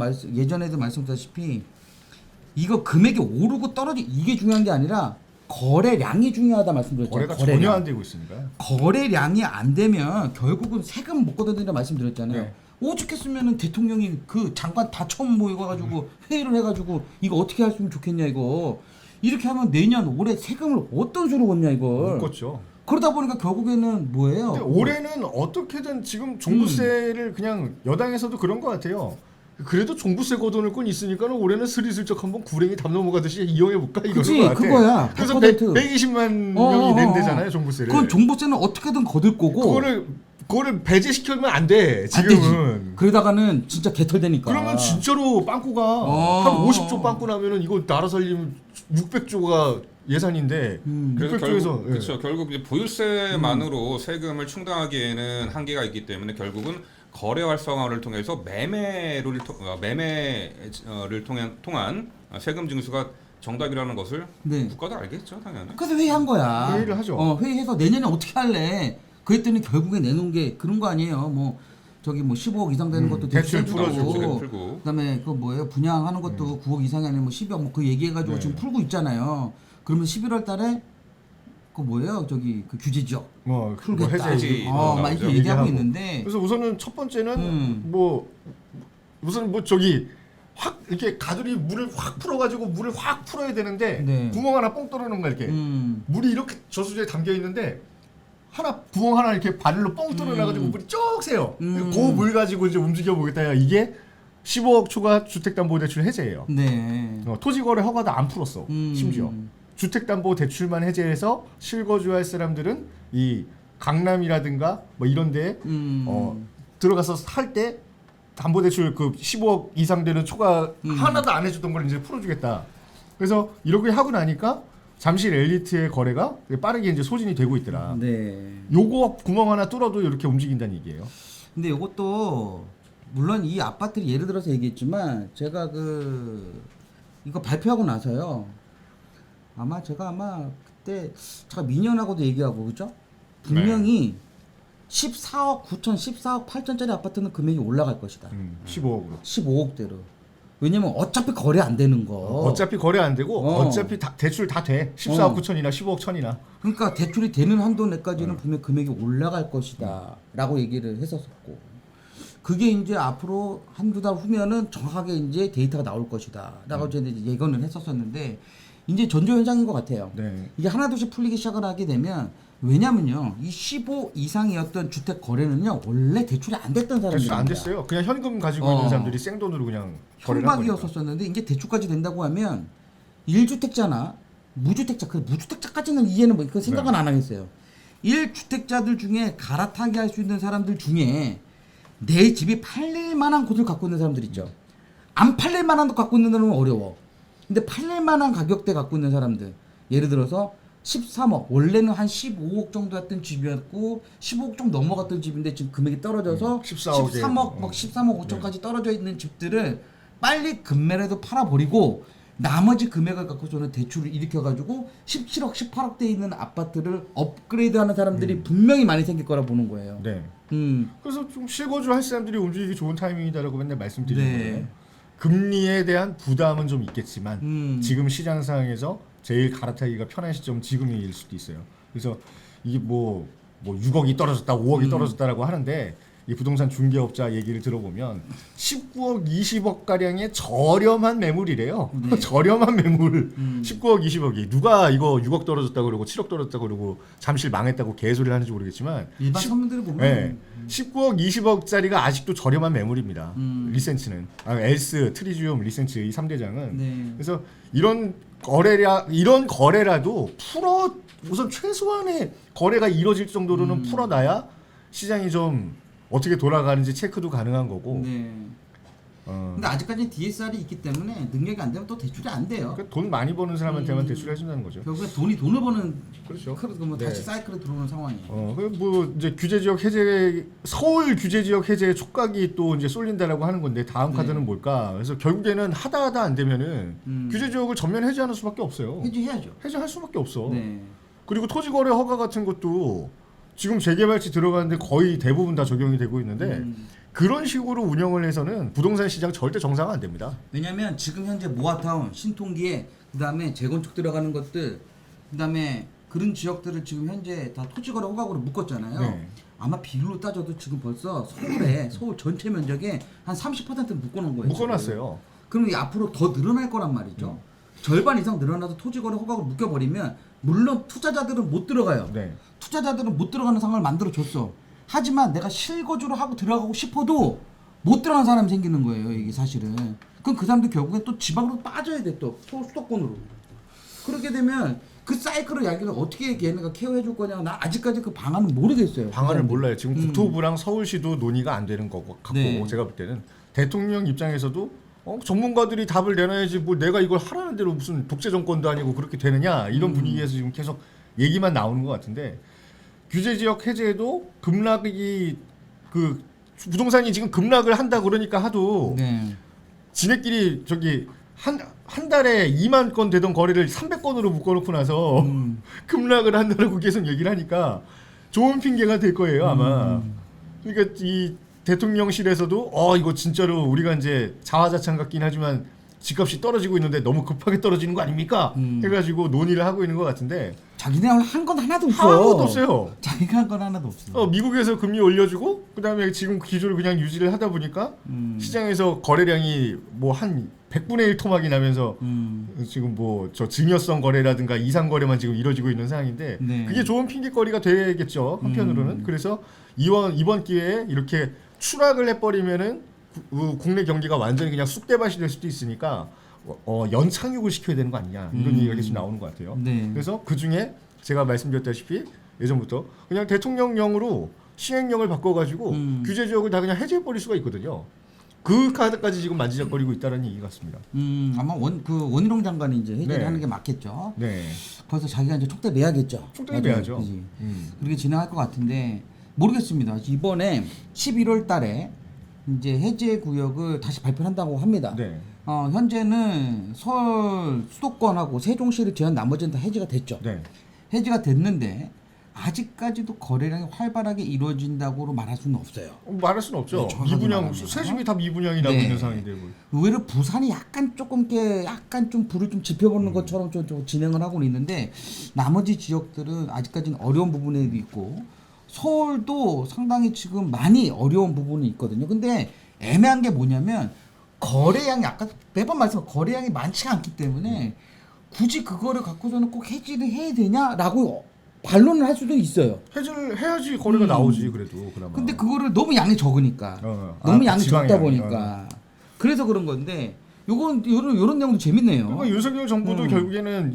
말씀드렸다시피 이거 금액이 오르고 떨어지 이게 중요한 게 아니라 거래량이 중요하다 말씀드렸잖아요. 거래가 전혀 안 되고 있으니까. 거래량이 안 되면 결국은 세금 못 걷어들인다 말씀드렸잖아요. 네. 오죽했으면은 대통령이 그 장관 다 처음 모여가지고 회의를 해가지고 이거 어떻게 했으면 좋겠냐 이거 이렇게 하면 내년 올해 세금을 어떤 수로 걷냐 이걸. 못 걷죠. 그러다 보니까 결국에는 뭐예요? 근데 올해는 어떻게든 지금 종부세를 그냥 여당에서도 그런 것 같아요. 그래도 종부세 걷어낼 건 있으니까는 올해는 스리슬쩍 한번 구랭이 담 넘어가듯이 이용해 볼까 이거는 그치, 것 같아. 그거야. 그래서 100%. 120만 명이 낸대잖아요 종부세를. 그건 종부세는 어떻게든 거둘 거고. 그거를 배제시키면 안 돼. 안 되지. 지금은. 그러다가는 진짜 개털되니까. 그러면 진짜로 빵꾸가 한 50조 빵꾸 나면은 이거 나라 살림 600조가 예산인데 그래서 600조에서 결국 그렇죠. 결국 이제 보유세만으로 세금을 충당하기에는 한계가 있기 때문에 결국은 거래 활성화를 통해서 매매를 통한 세금 징수가 정답이라는 것을 네. 국가도 알겠죠, 당연히. 그래서 회의한 거야. 회의를 하죠. 회의해서 내년에 어떻게 할래? 그랬더니 결국에 내놓은 게 그런 거 아니에요. 뭐 저기 뭐 15억 이상 되는 것도 대출 풀고, 풀고. 그다음에 그 뭐예요 분양하는 것도 9억 이상이 아니면 뭐 12억 뭐 그 얘기해가지고 네. 지금 풀고 있잖아요. 그러면 11월달에 그 뭐예요 저기 그 규제 지역 뭐 풀겠다. 해제 막 이렇게 얘기하고 얘기하고. 있는데. 그래서 우선은 첫 번째는 뭐 우선 뭐 저기 확 이렇게 가두리 물을 확 풀어가지고 물을 확 풀어야 되는데 네. 구멍 하나 뻥 뚫어놓은 거야 이렇게 물이 이렇게 저수지에 담겨 있는데 하나 구멍 하나 이렇게 바늘로 뻥 뚫어놔가지고 물이 쭉 새요. 그 물 가지고 이제 움직여 보겠다. 이게 15억 초과 주택담보대출 해제예요. 네. 토지거래 허가도 안 풀었어. 심지어 주택담보대출만 해제해서 실거주할 사람들은 이 강남이라든가 뭐 이런데 들어가서 살 때 담보대출 그 15억 이상 되는 초과 하나도 안 해주던 걸 이제 풀어주겠다. 그래서 이렇게 하고 나니까 잠실 엘리트의 거래가 빠르게 이제 소진이 되고 있더라. 네. 요거 구멍 하나 뚫어도 이렇게 움직인다는 얘기예요. 근데 이것도 물론 이 아파트를 예를 들어서 얘기했지만 제가 이거 발표하고 나서요. 제가 그때 제가 민현하고도 얘기하고 그죠? 분명히 14억 9천, 14억 8천짜리 아파트는 금액이 올라갈 것이다. 15억으로. 15억대로. 왜냐면 어차피 거래 안 되는 거. 어차피 거래 안 되고 어차피 대출 다 돼. 14억 9천이나 15억 천이나. 그러니까 대출이 되는 한도 내까지는 분명 금액이 올라갈 것이다 라고 얘기를 했었고 그게 이제 앞으로 한두 달 후면은 정확하게 이제 데이터가 나올 것이다 라고 저는 이제 예견을 했었었는데 이제 전조 현상인 것 같아요. 네. 이게 하나둘씩 풀리기 시작을 하게 되면 왜냐면요 이 15 이상이었던 주택 거래는요 원래 대출이 안 됐던 사람들입니다. 대출 안 됐어요. 그냥 현금 가지고 있는 사람들이 생돈으로 그냥 거래를 한 거니까. 협박이었었는데 이제 대출까지 된다고 하면 1주택자나 무주택자, 그 무주택자까지는 이해는 뭐 그 생각은 안 하겠어요. 1주택자들 중에 갈아타기 할 수 있는 사람들 중에 내 집이 팔릴 만한 곳을 갖고 있는 사람들 있죠. 안 팔릴 만한 거 갖고 있는 사람은 어려워. 근데 팔릴 만한 가격대 갖고 있는 사람들 예를 들어서 13억 원래는 한 15억 정도 했던 집이었고 15억 좀 넘어갔던 집인데 지금 금액이 떨어져서 14억 에. 13억 막 13억 5천까지 떨어져 있는 집들을 빨리 금매라도 팔아버리고 나머지 금액을 갖고 저는 대출을 일으켜가지고 17억 18억대 있는 아파트를 업그레이드하는 사람들이 분명히 많이 생길 거라 보는 거예요. 네. 그래서 좀 실거주 할 사람들이 움직이기 좋은 타이밍이다라고 맨날 말씀드리는 네. 거예요. 금리에 대한 부담은 좀 있겠지만 지금 시장 상황에서 제일 갈아타기가 편한 시점은 지금일 수도 있어요. 그래서 이게 뭐 6억이 떨어졌다, 5억이 떨어졌다라고 하는데 이 부동산 중개업자 얘기를 들어보면 19억, 20억 가량의 저렴한 매물이래요. 네. 저렴한 매물 19억, 20억이 누가 이거 6억 떨어졌다고 그러고 7억 떨어졌다고 그러고 잠실 망했다고 개소리를 하는지 모르겠지만 일반 서민들을 보면 네. 19억, 20억짜리가 아직도 저렴한 매물입니다. 리센츠는 엘스, 트리지움, 리센츠 이 3대장은 네. 그래서 이런 거래라도 우선 최소한의 거래가 이루어질 정도로는 풀어놔야 시장이 좀 어떻게 돌아가는지 체크도 가능한 거고. 네. 근데 아직까지 DSR이 있기 때문에 능력이 안 되면 또 대출이 안 돼요. 그러니까 돈 많이 버는 사람한테만 대출을 해준다는 거죠. 결국에 돈을 버는 그렇죠. 뭐 네. 다시 사이클에 들어오는 상황이에요. 뭐 이제 규제 지역 해제 서울 규제 지역 해제 촉각이 또 이제 쏠린다라고 하는 건데 다음 네. 카드는 뭘까? 그래서 결국에는 하다 안 되면은 규제 지역을 전면 해제하는 수밖에 없어요. 해야죠. 해제할 수밖에 없어. 네. 그리고 토지 거래 허가 같은 것도 지금 재개발지 들어가는데 거의 대부분 다 적용이 되고 있는데 그런 식으로 운영을 해서는 부동산 시장 절대 정상화 안 됩니다. 왜냐면 지금 현재 모아타운, 신통기에 그다음에 재건축 들어가는 것들 그다음에 그런 지역들을 지금 현재 다 토지거래 허가구로 묶었잖아요. 네. 아마 비율로 따져도 지금 벌써 서울 전체 면적에 한 30%는 묶어놓은 거예요. 묶어놨어요. 그럼 이 앞으로 더 늘어날 거란 말이죠. 절반 이상 늘어나도 토지거래 허가구로 묶여버리면 물론 투자자들은 못 들어가요. 네. 투자자들은 못 들어가는 상황을 만들어줬어. 하지만 내가 실거주를 하고 들어가고 싶어도 못 들어가는 사람이 생기는 거예요. 이게 사실은. 그럼 그 사람들 결국엔 또 지방으로 빠져야 돼. 또 수도권으로. 그렇게 되면 그 사이클을 야기를 어떻게 걔네가 케어해 줄 거냐. 나 아직까지 그 방안은 모르겠어요. 방안을 몰라요. 지금 국토부랑 서울시도 논의가 안 되는 거고 같고 네. 제가 볼 때는 대통령 입장에서도 전문가들이 답을 내놔야지 뭐 내가 이걸 하라는 대로 무슨 독재 정권도 아니고 그렇게 되느냐 이런 분위기에서 지금 계속 얘기만 나오는 것 같은데 규제 지역 해제도 급락이 그 부동산이 지금 급락을 한다 그러니까 하도 네. 지네끼리 저기 한 달에 2만 건 되던 거래를 300건으로 묶어놓고 나서 급락을 한다고 계속 얘기를 하니까 좋은 핑계가 될 거예요 아마. 그러니까 이 대통령실에서도 이거 진짜로 우리가 이제 자화자찬 같긴 하지만 집값이 떨어지고 있는데 너무 급하게 떨어지는 거 아닙니까? 해가지고 논의를 하고 있는 것 같은데 자기네 한 건 하나도 없어. 아무것도 없어요. 자기가 한 건 하나도 없어. 미국에서 금리 올려주고 그다음에 지금 기조를 그냥 유지를 하다 보니까 시장에서 거래량이 뭐 한 100분의 1 토막이 나면서 지금 뭐 저 증여성 거래라든가 이상 거래만 지금 이루어지고 있는 상황인데 네. 그게 좋은 핑계거리가 되겠죠 한편으로는. 그래서 이번 기회에 이렇게 추락을 해버리면은 국내 경기가 완전히 그냥 쑥대밭이 될 수도 있으니까 연착륙을 시켜야 되는 거 아니냐 이런 얘기가 계속 나오는 것 같아요. 네. 그래서 그 중에 제가 말씀드렸다시피 예전부터 그냥 대통령령으로 시행령을 바꿔가지고 규제 지역을 다 그냥 해제해버릴 수가 있거든요. 그 카드까지 지금 만지작거리고 있다는 얘기 같습니다. 아마 원희룡 장관이 이제 해제를 네. 하는 게 맞겠죠. 네. 그래서 자기가 이제 촉대 매야겠죠. 촉대를 매야죠. 그지? 그렇게 진행할 것 같은데 모르겠습니다. 이번에 11월 달에 이제 해제 구역을 다시 발표한다고 합니다. 네. 현재는 서울 수도권하고 세종시를 제한 나머지는 다 해제가 됐죠. 네. 해제가 됐는데 아직까지도 거래량이 활발하게 이루어진다고 말할 수는 없어요. 말할 수는 없죠. 네, 정확하게 미분양 말하면. 새 집이 다 미분양이 나고 네. 있는 상황인데 뭐. 의외로 부산이 약간 좀 불을 좀 지펴보는 것처럼 좀 진행을 하고 있는데 나머지 지역들은 아직까지는 어려운 부분에도 있고 서울도 상당히 지금 많이 어려운 부분이 있거든요. 근데 애매한 게 뭐냐면 거래량이 아까 매번 말씀 거래량이 많지가 않기 때문에 굳이 그거를 갖고서는 꼭 해지를 해야 되냐라고 반론을 할 수도 있어요. 해제를 해야지 거래가 나오지 그래도 그나마. 근데 그거를 너무 양이 적으니까 너무 양이 적다 보니까 그래서 그런 건데 요런 내용도 재밌네요. 그러니까 윤석열 정부도 음. 결국에는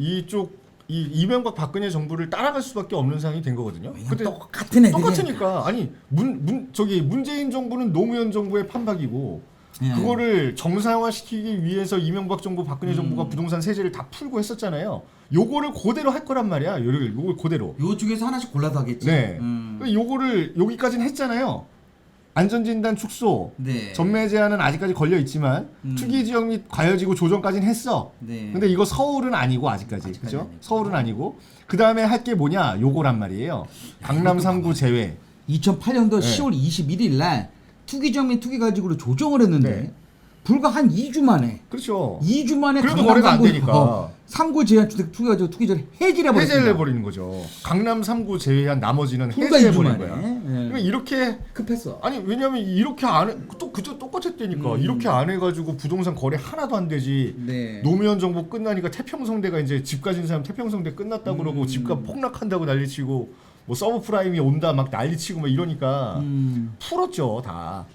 이명박 박근혜 정부를 따라갈 수밖에 없는 상황이 된 거거든요. 근데 똑같은 애들이 똑같으니까 아니 문재인 정부는 노무현 정부의 판박이고 예. 그거를 정상화시키기 위해서 이명박 정부 박근혜 정부가 부동산 세제를 다 풀고 했었잖아요. 요거를 그대로 할 거란 말이야. 요걸 그대로. 요 중에서 하나씩 골라서 하겠지. 네. 요거를 여기까지는 했잖아요. 안전진단 축소, 네. 전매 제한은 아직까지 걸려 있지만 투기 지역 및 과열지구 조정까지는 했어. 네. 근데 이거 서울은 아니고 아직까지 그죠? 아니고. 서울은 아니고 그 다음에 할 게 뭐냐? 요거란 말이에요. 강남 3구 제외. 2008년도 네. 10월 21일 날 투기적 및 투기 가지고를 조정을 했는데 네. 불과 한 2주 만에 그렇죠. 2주 만에 그래도 거래가 안 되니까. 3구 제한 주택 투기 가지고 투기를 해지를 해버렸습니다. 해제를 해버리는 거죠. 강남 3구 제외한 나머지는 불과 해제해버린 2주 거야. 만에. 네. 그러니까 이렇게 급했어. 아니 왜냐면 이렇게 안 해, 또 그저 똑같았다니까. 이렇게 안 해가지고 부동산 거래 하나도 안 되지. 네. 노무현 정부 끝나니까 태평성대가 이제 집 가진 사람 태평성대 끝났다 그러고 집값 폭락한다고 난리치고 뭐 서브프라임이 온다 막 난리치고 막 이러니까 풀었죠 다.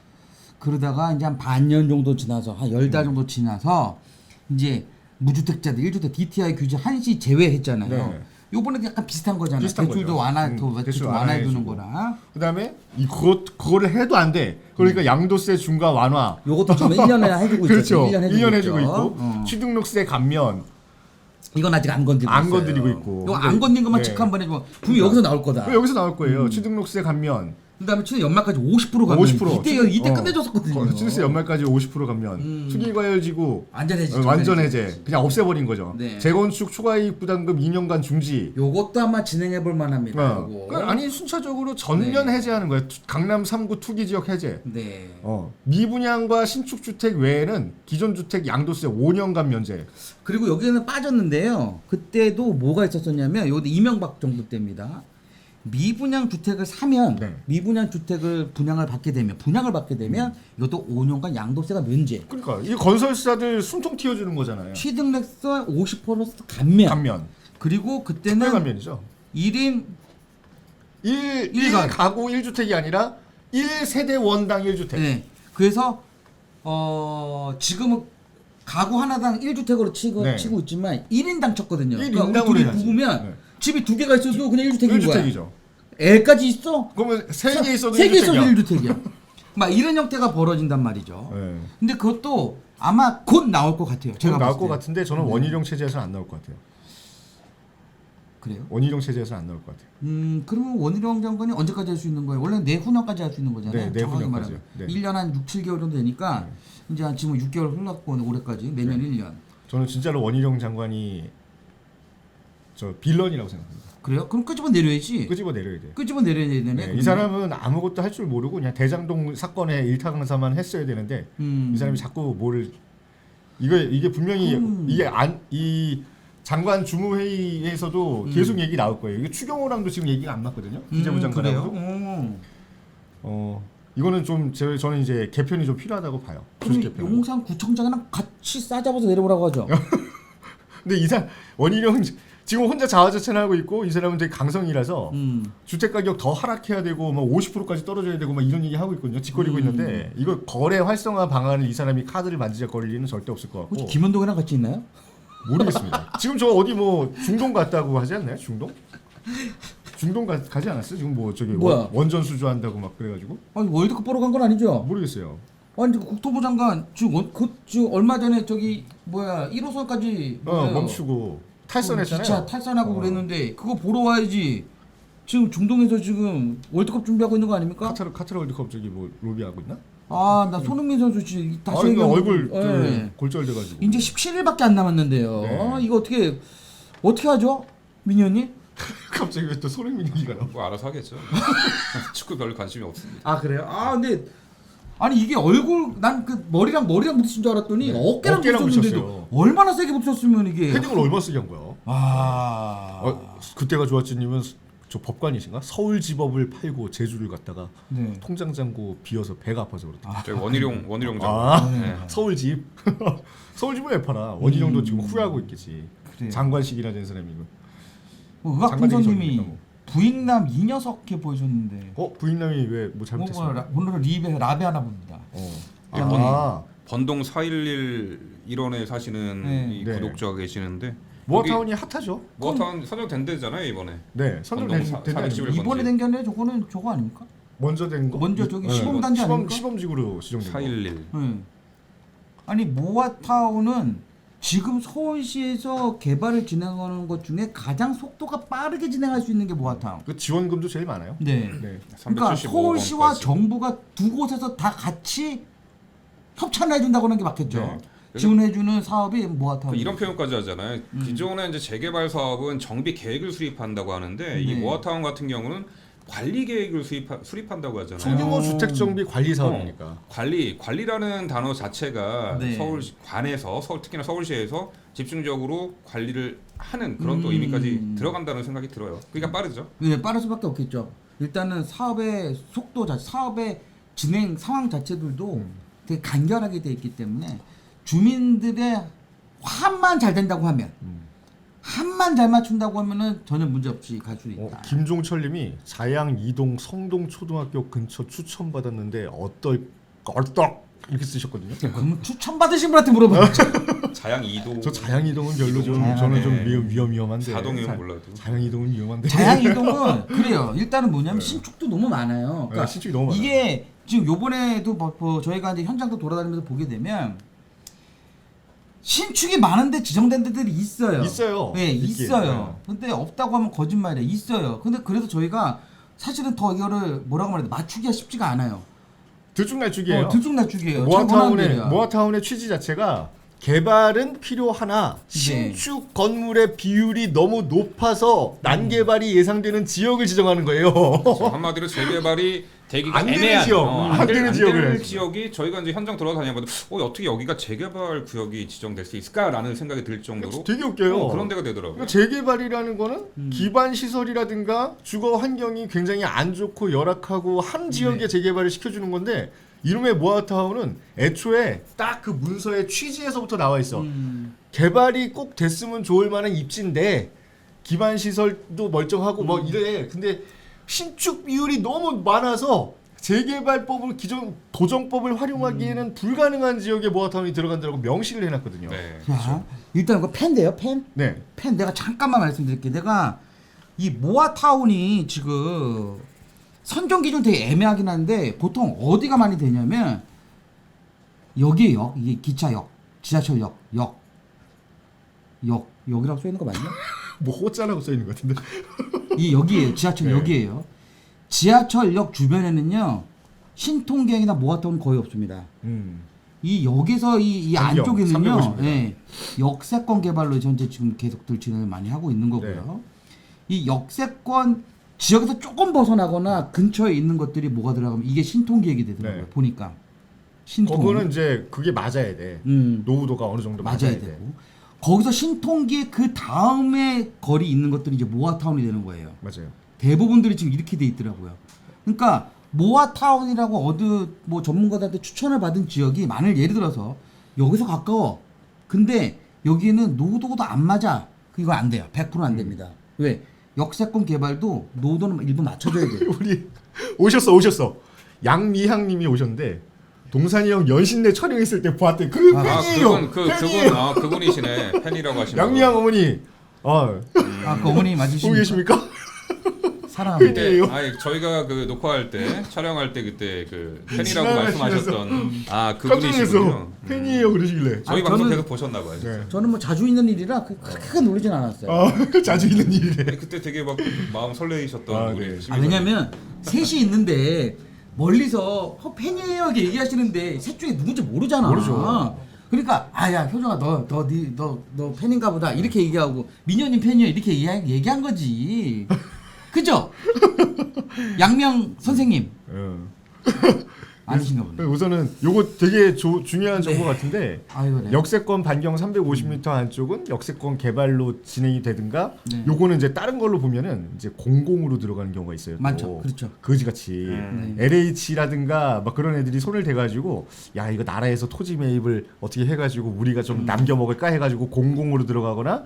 그러다가 이제 한 반년 정도 지나서 한 10달 정도 지나서 이제 무주택자들 1주택 DTI 규제 한시 제외했잖아요. 네. 요번에도 약간 비슷한 거잖아요. 비슷한 대출도 거죠. 대출 완화해 주는 거랑. 그다음에 그거를 해도 안 돼. 그러니까 양도세 중과 완화. 요것도 지금 1년에 해주고 있죠. 그렇죠. 1년 1년 해주고 있고 어. 취득록세 감면 이건 아직 안 건드리고 안 있어요. 건드리고 있고. 이거 안 건드린 것만 네. 체크 한번 해주면 분명 여기서 나올 거다. 여기서 나올 거예요. 취득록세 감면 그다음에 추 연말까지 50% 가면 50%. 이때 끝내줬었거든요. 추진세 연말까지 50% 가면 투기과열지구 완전 해제. 완전 해제 그냥 없애버린 거죠. 네. 재건축 초과이익 부담금 2년간 중지. 요것도 아마 진행해볼 만합니다. 요거. 그러니까 아니 순차적으로 전면 네. 해제하는 거예요. 강남 3구 투기 지역 해제. 네. 미분양과 신축 주택 외에는 기존 주택 양도세 5년간 면제. 그리고 여기는 빠졌는데요. 그때도 뭐가 있었었냐면 요것도 이명박 정부 때입니다. 미분양 주택을 사면 네. 미분양 주택을 분양을 받게 되면 이것도 5년간 양도세가 면제. 그러니까 이 건설사들 숨통 틔워주는 거잖아요. 취득세서 50% 감면. 감면. 그리고 특별 그때는 감면이죠. 1인 1 가구 1주택이 아니라 1세대 원당 1주택. 네. 그래서 지금은 가구 하나당 1주택으로 네. 치고 있지만 1인당 쳤거든요. 1인당으로 둘이 해야지. 부부면 네. 집이 2개가 있어도 그냥 1주택인 거야. 1주택이죠. 애까지 있어? 그러면 3개 있어도 3개 있어도 1주택이야. 1주택이야. 막 이런 형태가 벌어진단 말이죠. 네. 근데 그것도 아마 곧 나올 것 같아요. 제가 나올 봤을 것 때. 같은데 저는 원희룡 체제에서는 안 나올 것 같아요. 그래요? 원희룡 체제에서는 안 나올 것 같아요. 그러면 원희룡 장관이 언제까지 할 수 있는 거예요? 원래 내후년까지 할 수 있는 거잖아요. 네, 정확히 내후년까지요. 말하면. 네. 1년 한 6, 7개월 정도 되니까 이제 한 지금 6개월 흘렀고 올해까지 내년 1년. 저는 진짜로 원희룡 장관이 저 빌런이라고 생각합니다. 그래요? 그럼 끄집어 내려야지. 끄집어 내려야 돼요. 끄집어 내려야 되네. 네, 이 사람은 아무것도 할 줄 모르고 그냥 대장동 사건의 일타강사만 했어야 되는데 이 사람이 자꾸 뭐를 이게 분명히 이 장관 주무회의에서도 계속 얘기 나올 거예요. 이게 추경호랑도 지금 얘기가 안 맞거든요. 기재부 장관하고도. 이거는 좀 저는 이제 개편이 좀 필요하다고 봐요. 조직 그럼 개편. 용산 구청장이랑 같이 싸잡아서 내려오라고 하죠. 근데 이 사람 원희룡 지금 혼자 자화자찬을 하고 있고 이 사람은 되게 강성이라서 주택 가격 더 하락해야 되고 막 50%까지 떨어져야 되고 막 이런 얘기 하고 있거든요. 짓거리고 있는데 이거 거래 활성화 방안을 이 사람이 카드를 만지작거릴 리는 절대 없을 것 혹시 같고 김현동이랑 같이 있나요? 모르겠습니다. 지금 저 어디 뭐 중동 갔다고 하지 않나요? 중동 가지 않았어요? 지금 뭐 저기 뭐야? 원전 수주한다고 막 그래가지고 아니 월드컵 보러 간 건 아니죠? 모르겠어요. 아니 국토부 장관 지금 얼마 전에 저기 1호선까지 멈추고 탈선했잖아요. 기차 탈선하고 그랬는데 그거 보러 와야지. 지금 중동에서 지금 월드컵 준비하고 있는 거 아닙니까? 카타르 월드컵 저기 뭐 로비하고 있나? 아, 나 손흥민 선수 지금 다시 이거 얘기하면 얼굴 예. 골절돼가지고 이제 17일밖에 안 남았는데요. 네. 이거 어떻게 하죠? 민현님? 갑자기 왜 또 손흥민 얘기가 나와? 뭐 알아서 하겠죠. 축구 별로 관심이 없습니다. 아 그래요? 아 근데 아니 이게 얼굴 난 그 머리랑 부딪힌 줄 알았더니 네. 어깨랑 부딪혔는데도 부딪혔어요. 얼마나 세게 부딪혔으면 이게 헤딩을 얼마 쓰게 한 거야? 그때가 좋았지님은 저 법관이신가? 서울지법을 팔고 제주를 갔다가 네. 통장 잔고 비어서 배가 아파서 그렇다. 저희 원희룡 장관. 네. 서울집 서울집을 왜 팔아? 원희룡도 지금 후회하고 있겠지. 그래요. 장관식이나 된 사람이고. 의학 장관 되기 분석님이 전이니까 뭐. 부익남 이 녀석해 보이셨는데 부인남이 왜 뭐 잘못했어요? 오늘은 라베 하나 봅니다. 번동 411 일원에 사시는 네. 이 네. 구독자가 계시는데 모아타운이 핫하죠. 모아타운 선정된대잖아요 이번에. 네, 선정된 번동 된 411 이번에 된 게 아니라 저거 아닙니까? 먼저 된 거. 먼저 저기 시범단지 아닙니까? 시범직으로 지정된 거. 411. 아니 모아타운은 지금 서울시에서 개발을 진행하는 것 중에 가장 속도가 빠르게 진행할 수 있는 게 모아타운. 그 지원금도 제일 많아요. 네. 네. 그러니까 375억 서울시와 원까지. 정부가 두 곳에서 다 같이 협찬을 해준다고 하는 게 맞겠죠. 네. 지원해주는 사업이 모아타운. 이런 표현까지 하잖아요. 기존에 이제 재개발 사업은 정비 계획을 수립한다고 하는데 이 네. 모아타운 같은 경우는 관리 계획을 수립한다고 하잖아요. 소규모 주택 정비 관리 사업이니까. 관리라는 단어 자체가 네. 관에서 특히나 서울시에서 집중적으로 관리를 하는 그런 또 의미까지 들어간다는 생각이 들어요. 그러니까 빠르죠. 네, 빠를 수밖에 없겠죠. 일단은 사업의 속도 사업의 진행 상황 자체들도 되게 간결하게 돼 있기 때문에 주민들의 화만 잘 된다고 하면 한만 잘 맞춘다고 하면은 전혀 문제 없이 갈 수 있다. 김종철님이 자양 이동 성동 초등학교 근처 추천 받았는데 얼떡 이렇게 쓰셨거든요. 그럼 추천 받으신 분한테 물어봐야죠. 자양 2도. 저 자양 이동은 별로 좀 자양, 저는 좀 네. 위험한데. 사동이면 몰라도. 자양 이동은 위험한데. 자양 이동은 그래요. 일단은 뭐냐면 신축도 너무 많아요. 그러니까 신축이 너무 많아요. 이게 지금 요번에도 저희가 이제 현장도 돌아다니면서 보게 되면 신축이 많은데 지정된 데들이 있어요. 있어요. 네, 있긴. 있어요. 근데 없다고 하면 거짓말이에요. 있어요. 근데 그래서 저희가 사실은 더 이거를 뭐라고 말해야 돼? 맞추기가 쉽지가 않아요. 들쭉날쭉이에요. 들쭉날쭉이에요. 모아타운의 취지 자체가 개발은 필요하나 신축 건물의 비율이 너무 높아서 난개발이 예상되는 지역을 지정하는 거예요. 한마디로 재개발이 되기가 안 되는 애매한 지역, 안 되는 지역을 되는 해야지. 지역이 저희가 이제 현장 돌아다녀봐도 어떻게 여기가 재개발 구역이 지정될 수 있을까라는 생각이 들 정도로 되게 웃겨요. 그런 데가 되더라고요. 그러니까 재개발이라는 거는 기반 시설이라든가 주거 환경이 굉장히 안 좋고 열악하고 한 지역에 재개발을 시켜주는 건데 이름의 모아타운은 애초에 딱 그 문서의 취지에서부터 나와 있어. 개발이 꼭 됐으면 좋을 만한 입지인데 기반 시설도 멀쩡하고 뭐 이래. 근데 신축 비율이 너무 많아서 재개발법을 기존 도정법을 활용하기에는 불가능한 지역에 모아타운이 들어간다고 명시를 해놨거든요. 네. 자, 일단 그 펜인데요, 펜. 네. 펜 내가 잠깐만 말씀드릴게요. 내가 이 모아타운이 지금 선정 기준 되게 애매하긴 한데 보통 어디가 많이 되냐면 여기에요. 이게 기차역, 지하철역, 여기라고 써 있는 거 맞냐? 뭐 호자라고 써 있는 것 같은데. 이 여기에요. 지하철 네. 여기에요. 지하철역 주변에는요 신통계획이나 모아타운 거의 없습니다. 이 여기서 이 반경, 안쪽에는요 350m. 예, 역세권 개발로 현재 지금 계속 진행을 많이 하고 있는 거고요. 이 역세권 지역에서 조금 벗어나거나 근처에 있는 것들이 뭐가 들어가면 이게 신통계획이 되더라고요. 네. 보니까 신통 그거는 이제 그게 맞아야 돼. 노후도가 어느 정도 맞아야 맞아야 되고 돼. 거기서 신통계획 그 다음에 거리 있는 것들이 이제 모아타운이 되는 거예요. 맞아요. 대부분들이 지금 이렇게 돼 있더라고요. 그러니까 모아타운이라고 어느 뭐 전문가들한테 추천을 받은 지역이 만일 예를 들어서 여기서 가까워. 근데 여기는 노후도도 안 맞아. 이거 안 돼요. 100% 안 됩니다. 왜? 역세권 개발도 노후도는 일부 맞춰줘야 돼요. 우리 오셨어. 양미향님이 오셨는데 동산이 형 연신내 촬영했을 때 봤대. 그 팬이에요. 팬이에요. 그분이시네. 팬이라고 하시는 양미향 어머니. 그 어머니 보고 맞으십니까? 계십니까? 사랑합니다. 팬이에요. 저희가 그 녹화할 때 촬영할 때 그때 그 팬이라고 지나가시면서 말씀하셨던 깜짝 그분이시군요. 놀라서 팬이에요 그러시길래. 저희 아니, 방송 저는- 계속 보셨나 봐요. 진짜. 네. 저는 뭐 자주 있는 일이라 크게 놀라진 않았어요. 자주 있는 일이래. 근데 그때 되게 막 마음 설레이셨던 우리 네. 시민분들. 왜냐면 셋이 있는데 멀리서 팬이에요 이렇게 얘기하시는데 셋 중에 누군지 모르잖아. 모르죠. 그러니까 아야 효정아 너 팬인가 보다 이렇게 얘기하고 민현님 팬이야 이렇게 얘기한 거지. 그죠? 양명 선생님 아니신가 보네. 우선은 요거 되게 중요한 정보 같은데 아이고 네. 역세권 반경 350m 안쪽은 역세권 개발로 진행이 되든가 네. 요거는 이제 다른 걸로 보면은 이제 공공으로 들어가는 경우가 있어요. 또. 많죠. 그렇죠. 거지같이 LH라든가 막 그런 애들이 손을 대가지고 야 이거 나라에서 토지 매입을 어떻게 해가지고 우리가 좀 남겨 먹을까 해가지고 공공으로 들어가거나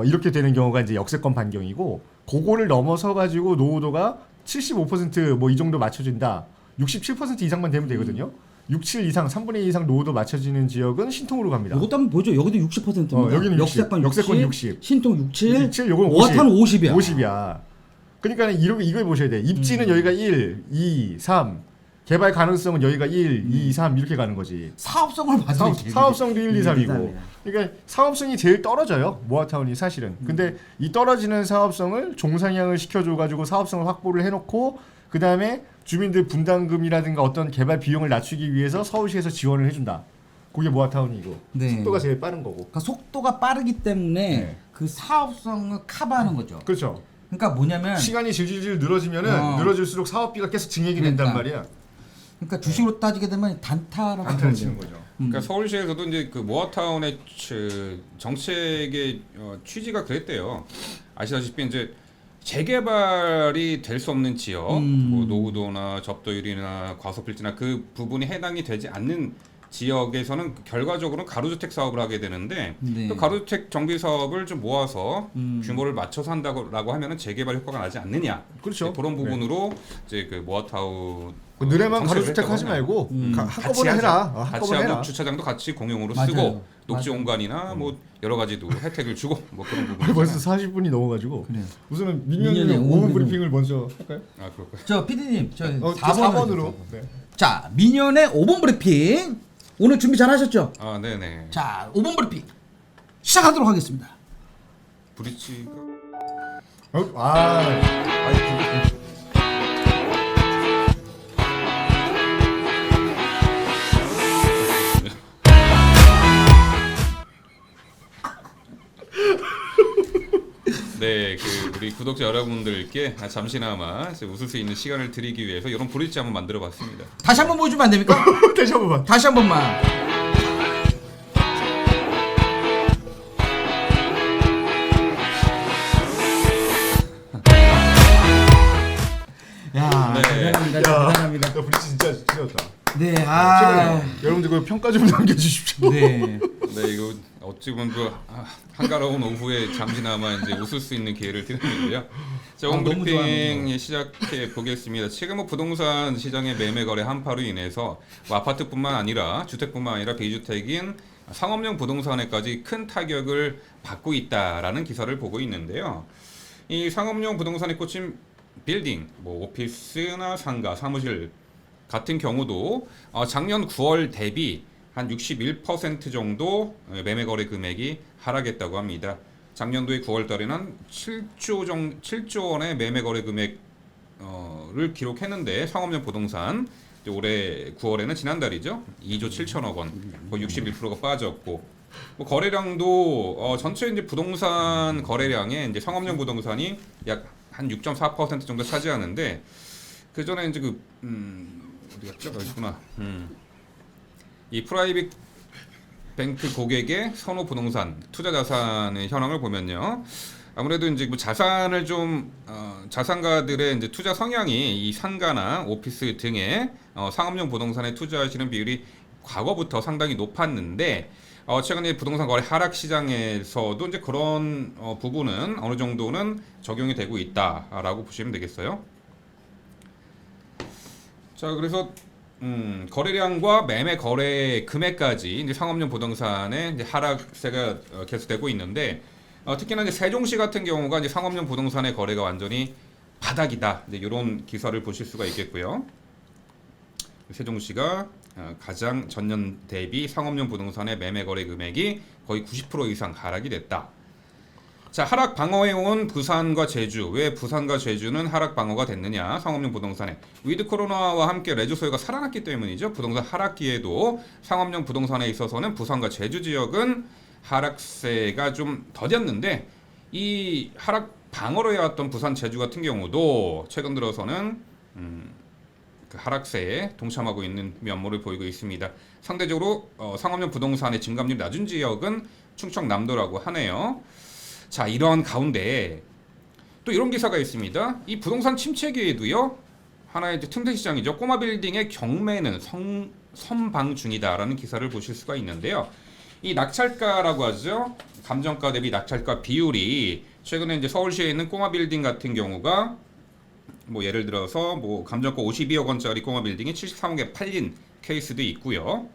이렇게 되는 경우가 이제 역세권 반경이고 그거를 넘어서 가지고 노후도가 75%뭐 이 정도 맞춰진다. 67% 이상만 되면 되거든요. 67 이상 3분의 2 이상 노후도 맞춰지는 지역은 신통으로 갑니다. 이것도 한번 보죠. 여기도 60%입니다. 여기는 60. 역세권 60. 신통 67, 67 요건 50. 모아타운 50이야. 50이야. 그러니까 이걸 보셔야 돼. 입지는 여기가 1, 2, 3. 개발 가능성은 여기가 1, 2, 3 이렇게 가는 거지. 사업성을 봐도 사업성도 1, 2, 3이고. 3이야. 그러니까 사업성이 제일 떨어져요. 모아타운이 사실은. 근데 이 떨어지는 사업성을 종상향을 시켜줘 가지고 사업성을 확보를 해놓고 그 다음에 주민들 분담금이라든가 어떤 개발 비용을 낮추기 위해서 서울시에서 지원을 해준다. 그게 모아타운이고 네. 속도가 제일 빠른 거고. 그러니까 속도가 빠르기 때문에 네. 그 사업성을 커버하는 거죠. 그렇죠. 그러니까 뭐냐면 시간이 질질질 늘어지면은 늘어질수록 사업비가 계속 증액이 된단 그러니까. 말이야. 그러니까 주식으로 따지게 되면 단타라고 안타를 하는 치는 거죠. 거죠. 그러니까 서울시에서도 이제 그 모아타운의 정책의 취지가 그랬대요. 아시다시피 이제 재개발이 될 수 없는 지역, 뭐 노후도나 접도율이나 과소필지나 그 부분이 해당이 되지 않는 지역에서는 결과적으로는 가로주택 사업을 하게 되는데 네. 그 가로주택 정비 사업을 좀 모아서 규모를 맞춰서 한다고 하면은 재개발 효과가 나지 않느냐. 그렇죠. 네, 그런 부분으로 이제 그 모아타운 느레만 정책을 가로주택 했다고 하지 하네요. 말고 같이 한꺼번에 하자. 해라. 같이 한꺼번에 하고 해라. 주차장도 같이 공용으로 맞아요. 쓰고 녹지 맞아요. 공간이나 뭐 여러 가지도 혜택을 주고 뭐 그런 부분. 벌써 40분이 넘어가지고 그래요. 우선은 민현의 민현의 5분 오분 브리핑을 먼저 할까요? 아 그럴까요? 저 PD님 저 4번으로. 네. 자 민현의 5분 브리핑 오늘 준비 잘 하셨죠? 아 네네. 자 5분 브리핑 시작하도록 하겠습니다. 브릿지가 아니, 네, 우리 구독자 여러분들께 잠시나마 웃을 수 있는 시간을 드리기 위해서 이런 브릿지 한번 만들어봤습니다. 다시 한번 보여주면 안 됩니까? 다시 한 번만. 다시 한 번만. 야, 네. 대단합니다. 대단합니다. 야, 브릿지 진짜 찢었다. 네, 여러분들 그 평가 좀 남겨주십시오. 네. 네, 이거 어찌 보면 한가로운 오후에 잠시나마 이제 웃을 수 있는 기회를 드리는데요. 자, 오늘 너무 브리핑 시작해 보겠습니다. 최근 뭐 부동산 시장의 매매 거래 한파로 인해서 뭐 아파트뿐만 아니라 주택뿐만 아니라 비주택인 상업용 부동산에까지 큰 타격을 받고 있다라는 기사를 보고 있는데요. 이 상업용 부동산에 꽂힌 빌딩, 뭐 오피스나 상가, 사무실 같은 경우도 작년 9월 대비 한 61% 정도 매매 거래 금액이 하락했다고 합니다. 작년도의 9월 달에는 7조 원의 매매 거래 금액을 기록했는데 상업용 부동산 올해 9월에는 지난달이죠. 2조 7천억 원, 거의 61%가 빠졌고 뭐 거래량도 전체 이제 부동산 거래량에 이제 상업용 부동산이 약 한 6.4% 정도 차지하는데 그 전에 이제 어디 갔죠? 있구나. 이 프라이빗 뱅크 고객의 선호 부동산 투자 자산의 현황을 보면요. 아무래도 이제 뭐 자산을 좀 자산가들의 이제 투자 성향이 이 상가나 오피스 등의 상업용 부동산에 투자하시는 비율이 과거부터 상당히 높았는데 최근에 부동산 거래 하락 시장에서도 이제 그런 부분은 어느 정도는 적용이 되고 있다라고 보시면 되겠어요. 자, 그래서 거래량과 매매 거래 금액까지 이제 상업용 부동산의 이제 하락세가 계속되고 있는데 특히나 이제 세종시 같은 경우가 이제 상업용 부동산의 거래가 완전히 바닥이다. 이제 이런 기사를 보실 수가 있겠고요. 세종시가 가장 전년 대비 상업용 부동산의 매매 거래 금액이 거의 90% 이상 하락이 됐다. 자, 하락 방어해온 부산과 제주. 왜 부산과 제주는 하락 방어가 됐느냐? 상업용 부동산에 위드 코로나와 함께 레저 소유가 살아났기 때문이죠. 부동산 하락기에도 상업용 부동산에 있어서는 부산과 제주 지역은 하락세가 좀 더뎠는데 이 하락 방어로 해왔던 부산, 제주 같은 경우도 최근 들어서는 그 하락세에 동참하고 있는 면모를 보이고 있습니다. 상대적으로 상업용 부동산의 증감률이 낮은 지역은 충청남도라고 하네요. 자, 이런 가운데 또 이런 기사가 있습니다. 이 부동산 침체기에도요. 하나의 틈새 시장이죠. 꼬마 빌딩의 경매는 선방 중이다라는 기사를 보실 수가 있는데요. 이 낙찰가라고 하죠. 감정가 대비 낙찰가 비율이 최근에 이제 서울시에 있는 꼬마 빌딩 같은 경우가 뭐 예를 들어서 뭐 감정가 52억 원짜리 꼬마 빌딩이 73억에 팔린 케이스도 있고요.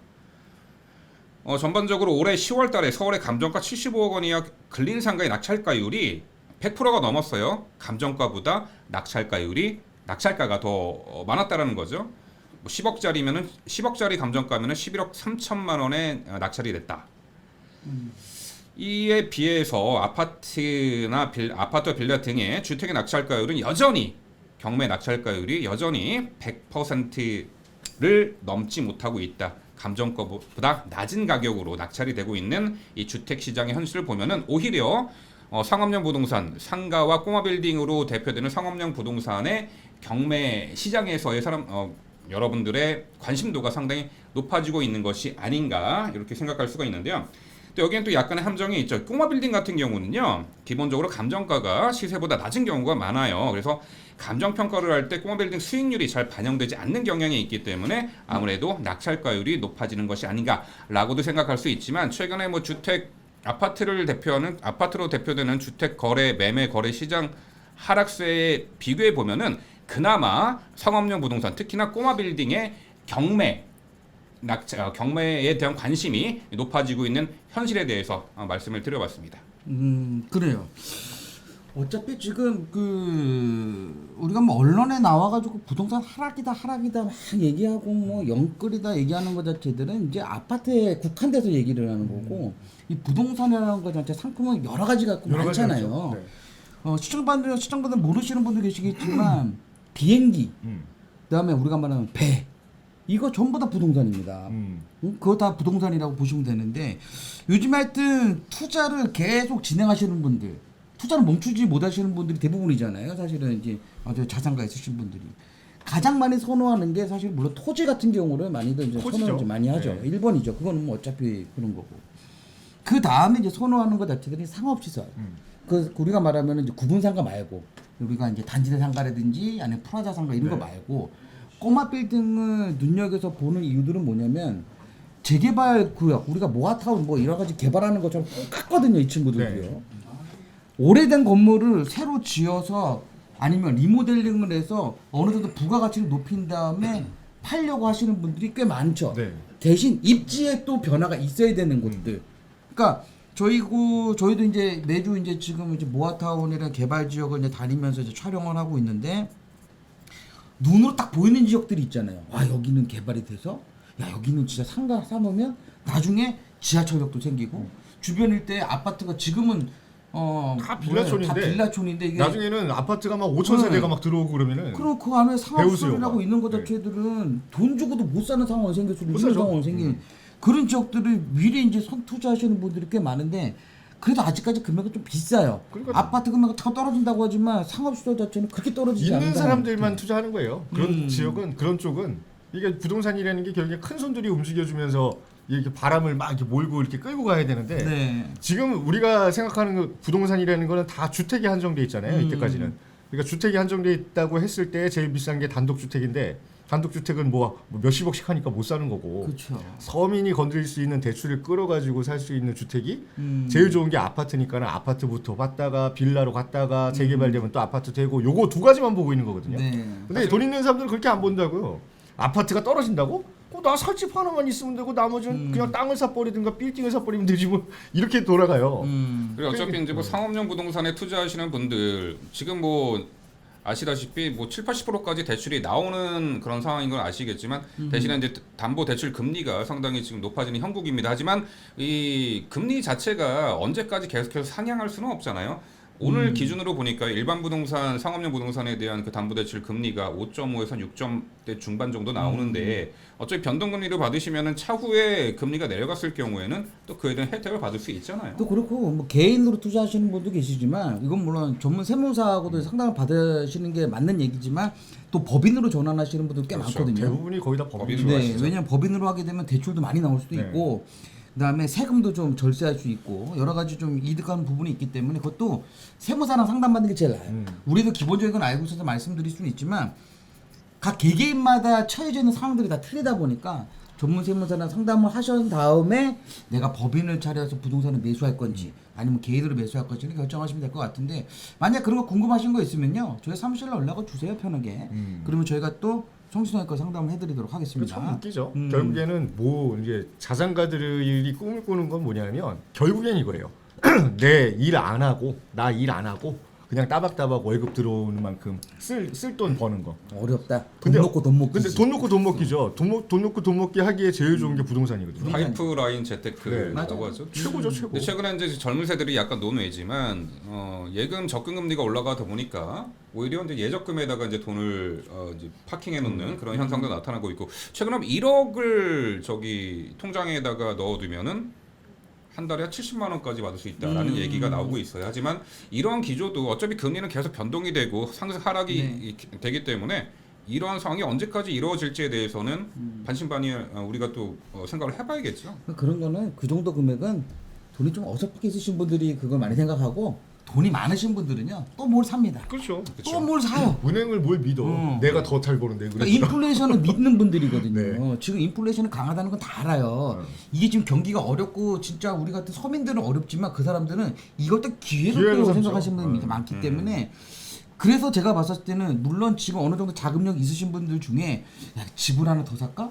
전반적으로 올해 10월 달에 서울의 감정가 75억 원 이하 근린 상가의 낙찰가율이 100%가 넘었어요. 감정가보다 낙찰가가 더 많았다라는 거죠. 뭐 10억짜리면은 10억짜리 감정가면은 11억 3천만 원에 낙찰이 됐다. 이에 비해서 아파트와 빌라 등의 주택의 낙찰가율은 여전히 경매 낙찰가율이 여전히 100%를 넘지 못하고 있다. 감정가보다 낮은 가격으로 낙찰이 되고 있는 이 주택 시장의 현실을 보면은 오히려 상업용 부동산, 상가와 꼬마 빌딩으로 대표되는 상업용 부동산의 경매 시장에서의 여러분들의 관심도가 상당히 높아지고 있는 것이 아닌가 이렇게 생각할 수가 있는데요. 또 여기엔 또 약간의 함정이 있죠. 꼬마 빌딩 같은 경우는요, 기본적으로 감정가가 시세보다 낮은 경우가 많아요. 그래서 감정 평가를 할 때 꼬마 빌딩 수익률이 잘 반영되지 않는 경향이 있기 때문에 아무래도 낙찰가율이 높아지는 것이 아닌가라고도 생각할 수 있지만 최근에 뭐 아파트로 대표되는 주택 거래 매매 거래 시장 하락세에 비교해 보면은 그나마 상업용 부동산 특히나 꼬마 빌딩의 경매에 대한 관심이 높아지고 있는 현실에 대해서 말씀을 드려봤습니다. 그래요. 어차피 지금 우리가 뭐 언론에 나와가지고 부동산 하락이다 막 얘기하고 뭐 영끌이다 얘기하는 것 자체들은 이제 아파트에 국한돼서 얘기를 하는 거고 이 부동산이라는 것 자체 상품은 여러 가지가 많잖아요. 네. 시청자분들 모르시는 분도 계시겠지만 비행기, 그다음에 우리가 말하는 배. 이거 전부 다 부동산입니다. 그거 다 부동산이라고 보시면 되는데 요즘 하여튼 투자를 계속 진행하시는 분들 투자를 멈추지 못하시는 분들이 대부분이잖아요. 사실은 이제 아주 자산가 있으신 분들이 가장 많이 선호하는 게 사실 물론 토지 같은 경우를 많이들 이제 토지죠. 선호를 많이 하죠. 네. 1번이죠. 그거는 뭐 어차피 그런 거고. 그 다음에 이제 선호하는 것 자체들이 상업시설. 그 우리가 말하면 이제 구분상가 말고 우리가 이제 단지대 상가라든지 아니면 프라자 상가 이런 거 네. 말고 꼬마 빌딩을 눈여겨서 보는 이유들은 뭐냐면 재개발 구역 우리가 모아타운 뭐 여러 가지 개발하는 것처럼 똑같거든요. 이 친구들도요. 네. 오래된 건물을 새로 지어서 아니면 리모델링을 해서 어느 정도 부가가치를 높인 다음에 팔려고 하시는 분들이 꽤 많죠. 네. 대신 입지에 또 변화가 있어야 되는 곳들. 그러니까 저희도 이제 매주 이제 지금 이제 모아타운이라는 개발 지역을 이제 다니면서 이제 촬영을 하고 있는데 눈으로 딱 보이는 지역들이 있잖아요. 와 여기는 개발이 돼서 야 여기는 진짜 상가 사놓으면 나중에 지하철역도 생기고 주변 일대 아파트가 지금은 다 빌라촌인데 다 빌라촌인데 이게 나중에는 아파트가 막 5천 세대가 막 들어오고 그러면은 그럼 그 안에 상업시설이라고 배우수요가. 있는 것 네. 자체들은 돈 주고도 못 사는 상황이 생길 수도 못 있는 사죠. 상황이 생기는 그런 지역들을 미리 이제 손 투자하시는 분들이 꽤 많은데 그래도 아직까지 금액은 좀 비싸요. 그러니까 아파트 금액은 더 떨어진다고 하지만 상업시설 자체는 그렇게 떨어지지 않는 있는 사람들만 투자하는 거예요. 그런 음. 지역은 그런 쪽은 이게 부동산이라는 게 결국에 큰 손들이 움직여주면서 이렇게 바람을 막 이렇게 몰고 이렇게 끌고 가야 되는데 네. 지금 우리가 생각하는 그 부동산이라는 거는 다 주택이 한정돼 있잖아요. 이때까지는. 그러니까 주택이 한정돼 있다고 했을 때 제일 비싼 게 단독주택인데 단독주택은 뭐 몇십억씩 하니까 못 사는 거고 그렇죠. 서민이 건드릴 수 있는 대출을 끌어가지고 살 수 있는 주택이 제일 좋은 게 아파트니까는 아파트부터 받다가 빌라로 갔다가 재개발되면 또 아파트 되고 요거 두 가지만 보고 있는 거거든요. 네. 근데 돈 있는 사람들은 그렇게 안 본다고요. 아파트가 떨어진다고? 나 살 집 하나만 있으면 되고 나머지는 그냥 땅을 사버리든가 빌딩을 사버리면 되지 뭐 이렇게 돌아가요. 그리고 어차피 이제 뭐 상업용 부동산에 투자하시는 분들 지금 뭐 아시다시피 뭐 7, 80%까지 대출이 나오는 그런 상황인 건 아시겠지만 대신에 이제 담보 대출 금리가 상당히 지금 높아지는 형국입니다. 하지만 이 금리 자체가 언제까지 계속해서 상향할 수는 없잖아요. 오늘 기준으로 보니까 일반 부동산, 상업용 부동산에 대한 그 담보대출 금리가 5.5에서 6점대 중반 정도 나오는데 어차피 변동금리를 받으시면은 차후에 금리가 내려갔을 경우에는 또 그에 대한 혜택을 받을 수 있잖아요. 또 그렇고 뭐 개인으로 투자하시는 분도 계시지만 이건 물론 전문 세무사하고도 상담을 받으시는 게 맞는 얘기지만 또 법인으로 전환하시는 분들 꽤 그렇죠. 많거든요. 대부분이 거의 다 법인으로 법인으로 네, 하시죠. 왜냐면 법인으로 하게 되면 대출도 많이 나올 수도 네. 있고 그다음에 세금도 좀 절세할 수 있고 여러 가지 좀 이득하는 부분이 있기 때문에 그것도 세무사랑 상담받는 게 제일 나아요. 우리도 기본적인 건 알고 있어서 말씀드릴 수는 있지만 각 개개인마다 처해져 있는 상황들이 다 틀리다 보니까 전문 세무사랑 상담을 하신 다음에 내가 법인을 차려서 부동산을 매수할 건지 아니면 개인으로 매수할 건지 결정하시면 될 것 같은데 만약 그런 거 궁금하신 거 있으면요 저희 사무실로 연락을 주세요 편하게. 그러면 저희가 또 성신성의과 상담을 해드리도록 하겠습니다. 참 웃기죠. 결국에는 뭐 이제 자산가들이 꿈을 꾸는 건 뭐냐면 결국엔 이거예요. 내 일 안 하고 나 일 안 하고 그냥 따박따박 월급 들어오는 만큼 쓸 돈 버는 거. 어렵다. 돈 근데- 놓고 돈 먹기. 근데 돈 놓고 돈 먹기죠. 돈 놓고 돈 먹기 하기에 제일 좋은 게 부동산이거든요. 파이프라인 네. 재테크라고 맞아요. 하죠. 최고죠, 최고. 근데 최근에 이제 젊은 세들이 약간 논외지만 예금 접근 금리가 올라가다 보니까 오히려 이제 예적금에다가 이제 돈을 이제 파킹해 놓는 그런 현상도 나타나고 있고 최근에 1억을 저기 통장에다가 넣어두면은 한 달에 70만 원까지 받을 수 있다라는 얘기가 나오고 있어요. 하지만 이러한 기조도 어차피 금리는 계속 변동이 되고 상승 하락이 되기 때문에 이러한 상황이 언제까지 이루어질지에 대해서는 반신반의 우리가 또 생각을 해봐야겠죠. 그런 거는 그 정도 금액은 돈이 좀 어설프게 있으신 분들이 그걸 많이 생각하고 돈이 많으신 분들은요 또 뭘 삽니다. 그렇죠. 또 뭘 사요. 은행을 뭘 믿어? 내가 더 잘 버는데 그러니까 그러니까. 인플레이션을 믿는 분들이거든요. 네. 지금 인플레이션이 강하다는 건 다 알아요. 이게 지금 경기가 어렵고 진짜 우리 같은 서민들은 어렵지만 그 사람들은 이걸 또 기회로 기회로 또 삼죠. 생각하시는 분들이 많기 때문에 그래서 제가 봤을 때는 물론 지금 어느 정도 자금력 있으신 분들 중에 야, 집을 하나 더 살까?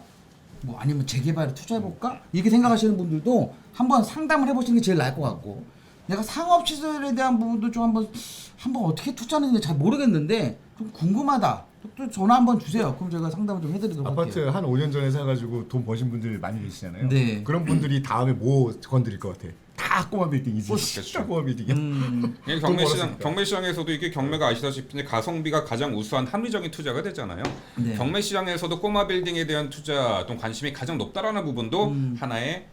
뭐 아니면 재개발에 투자해볼까? 이렇게 생각하시는 분들도 한번 상담을 해보시는 게 제일 나을 것 같고 내가 상업시설에 대한 부분도 좀 한번 어떻게 투자하는지 잘 모르겠는데 좀 궁금하다. 또 전화 한번 주세요. 그럼 저희가 상담을 좀 해드리도록 아파트 할게요. 한 5년 전에 사가지고 돈 버신 분들 많이 계시잖아요. 네. 그런 분들이 다음에 뭐 건드릴 것 같아? 다 꼬마 빌딩이지. 그렇죠. 진짜 꼬마 빌딩이야. 예, 돈 벌었으니까. 경매 시장에서도 이게 경매가 아시다시피 이제 가성비가 가장 우수한 합리적인 투자가 되잖아요. 네. 경매 시장에서도 꼬마 빌딩에 대한 투자 또 관심이 가장 높다라는 부분도 하나의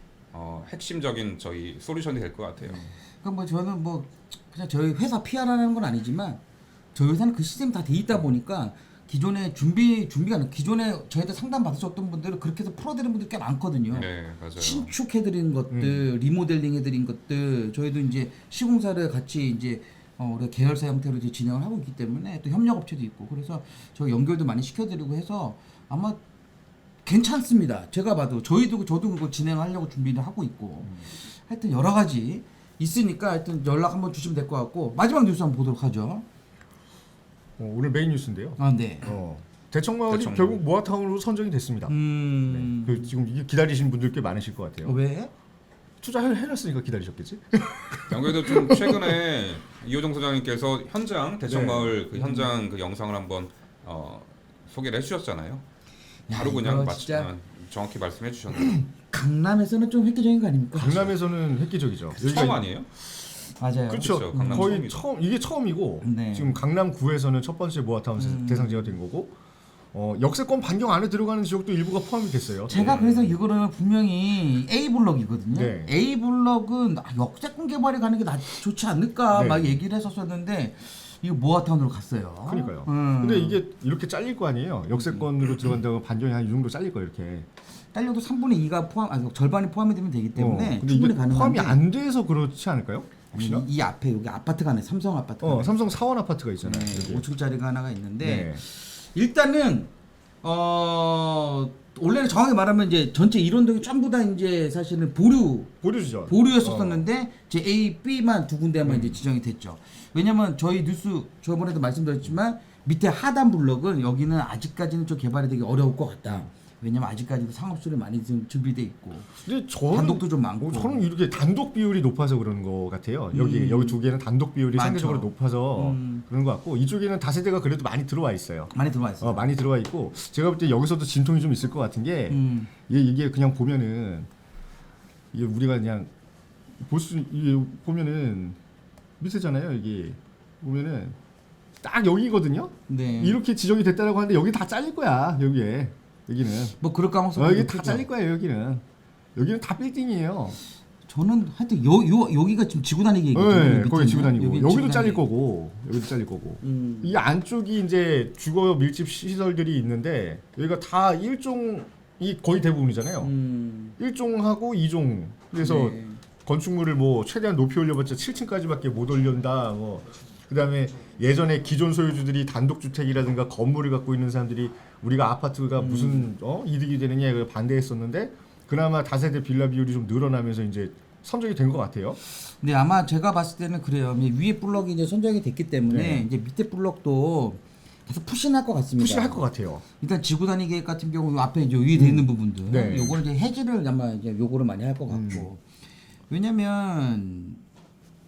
핵심적인 저희 솔루션이 될 것 같아요. 그러니까 뭐 저는 뭐 그냥 저희 회사 PR하는 건 아니지만 저희 회사는 그 시스템이 다 돼 있다 보니까 기존에 준비가 아니라 기존에 저희한테 상담 받으셨던 분들은 그렇게 해서 풀어드리는 분들 꽤 많거든요. 네, 맞아요. 신축해드린 것들, 리모델링해드린 것들, 저희도 이제 시공사를 같이 이제 우리가 계열사 형태로 이제 진행을 하고 있기 때문에 또 협력업체도 있고 그래서 저희 연결도 많이 시켜드리고 해서 아마 괜찮습니다. 제가 봐도 저도 그거 진행하려고 준비를 하고 있고 하여튼 여러 가지 있으니까 하여튼 연락 한번 주시면 될 것 같고 마지막 뉴스 한번 보도록 하죠. 오늘 메인 뉴스인데요. 아 네. 대청마을이 대청마을. 결국 모아타운으로 선정이 됐습니다. 네. 그 지금 이게 기다리시는 분들 꽤 많으실 것 같아요. 왜? 투자해놨으니까 기다리셨겠지? 연결도 좀 최근에 이호정 소장님께서 현장 대청마을 그 현장 그 영상을 한번 소개를 해주셨잖아요. 바로 이거 그냥 진짜 정확히 말씀해 주셨네요. 강남에서는 좀 획기적인 거 아닙니까? 강남에서는 획기적이죠. 처음 아니에요? 맞아요. 그렇죠. 그렇죠. 강남 거의 처음이죠. 이게 처음이고 네. 지금 강남구에서는 첫 번째 모아타운 대상지가 된 거고 역세권 반경 안에 들어가는 지역도 일부가 포함이 됐어요. 제가 그래서 이거를 분명히 A 블럭이거든요. 네. A 블럭은 역세권 개발에 가는 게 좋지 않을까 네. 막 얘기를 했었었는데 이거 모아타운으로 갔어요. 그러니까요. 근데 이게 이렇게 잘릴 거 아니에요. 역세권으로 들어간다고 반경이 한 이 정도 잘릴 거예요. 이렇게. 딸려도 3분의 2가 절반이 포함이 되면 되기 때문에 근데 충분히 이게 가능한데 포함이 안 돼서 그렇지 않을까요? 아니, 혹시나? 이 앞에 여기 아파트가 하나 삼성 아파트가 하나 삼성 사원 아파트가 있잖아요. 여기. 5층짜리가 하나가 있는데 네. 일단은 원래는 정확히 말하면 이제 전체 이론동이 전부 다 이제 사실은 보류죠. 보류였었는데 이제 A, B만 두 군데만 이제 지정이 됐죠. 왜냐면 저희 뉴스 저번에도 말씀드렸지만 밑에 하단 블럭은 여기는 아직까지는 좀 개발이 되기 어려울 것 같다. 왜냐면 아직까지도 상업수를 많이 좀 준비돼 있고 근데 저는 단독도 좀 많고. 저는 이렇게 단독 비율이 높아서 그런 것 같아요. 여기 두 개는 단독 비율이 많죠. 상대적으로 높아서 그런 것 같고 이쪽에는 다세대가 그래도 많이 들어와 있어요. 많이 들어와 있어요. 많이 들어와 있고 제가 볼 때 여기서도 진통이 좀 있을 것 같은 게 이게 그냥 보면은 이게 우리가 그냥 이게 보면은 밑에잖아요. 이게 보면은 딱 여기거든요. 네. 이렇게 지정이 됐다라고 하는데 여기 다 잘릴 거야. 여기는 뭐 그럴 가능성이 여기 다 높겠죠. 잘릴 거예요. 여기는 다 빌딩이에요. 저는 하여튼 여기가 지금 지구 단위기 얘기죠. 네, 거기 지구 다니고 여기도 잘릴 거고. 거고 여기도 잘릴 거고 이 안쪽이 이제 주거 밀집 시설들이 있는데 여기가 다 1종이 거의 대부분이잖아요. 1종하고 2종 그래서 네. 건축물을 뭐 최대한 높이 올려봤자 7층까지밖에 못 올린다. 뭐 그다음에 예전에 기존 소유주들이 단독주택이라든가 건물을 갖고 있는 사람들이 우리가 아파트가 무슨 이득이 되느냐에 반대했었는데 그나마 다세대 빌라 비율이 좀 늘어나면서 이제 선정이 된 것 같아요. 네, 아마 제가 봤을 때는 그래요. 위에 블럭이 이제 선정이 됐기 때문에 네. 이제 밑에 블럭도 계속 푸신할 것 같습니다. 푸시할 것 같아요. 일단 지구 단위 계획 같은 경우 요 앞에 이제 위에 돼 있는 부분들, 네. 요거는 이제 해지를 아마 이제 요거를 많이 할 것 같고, 왜냐면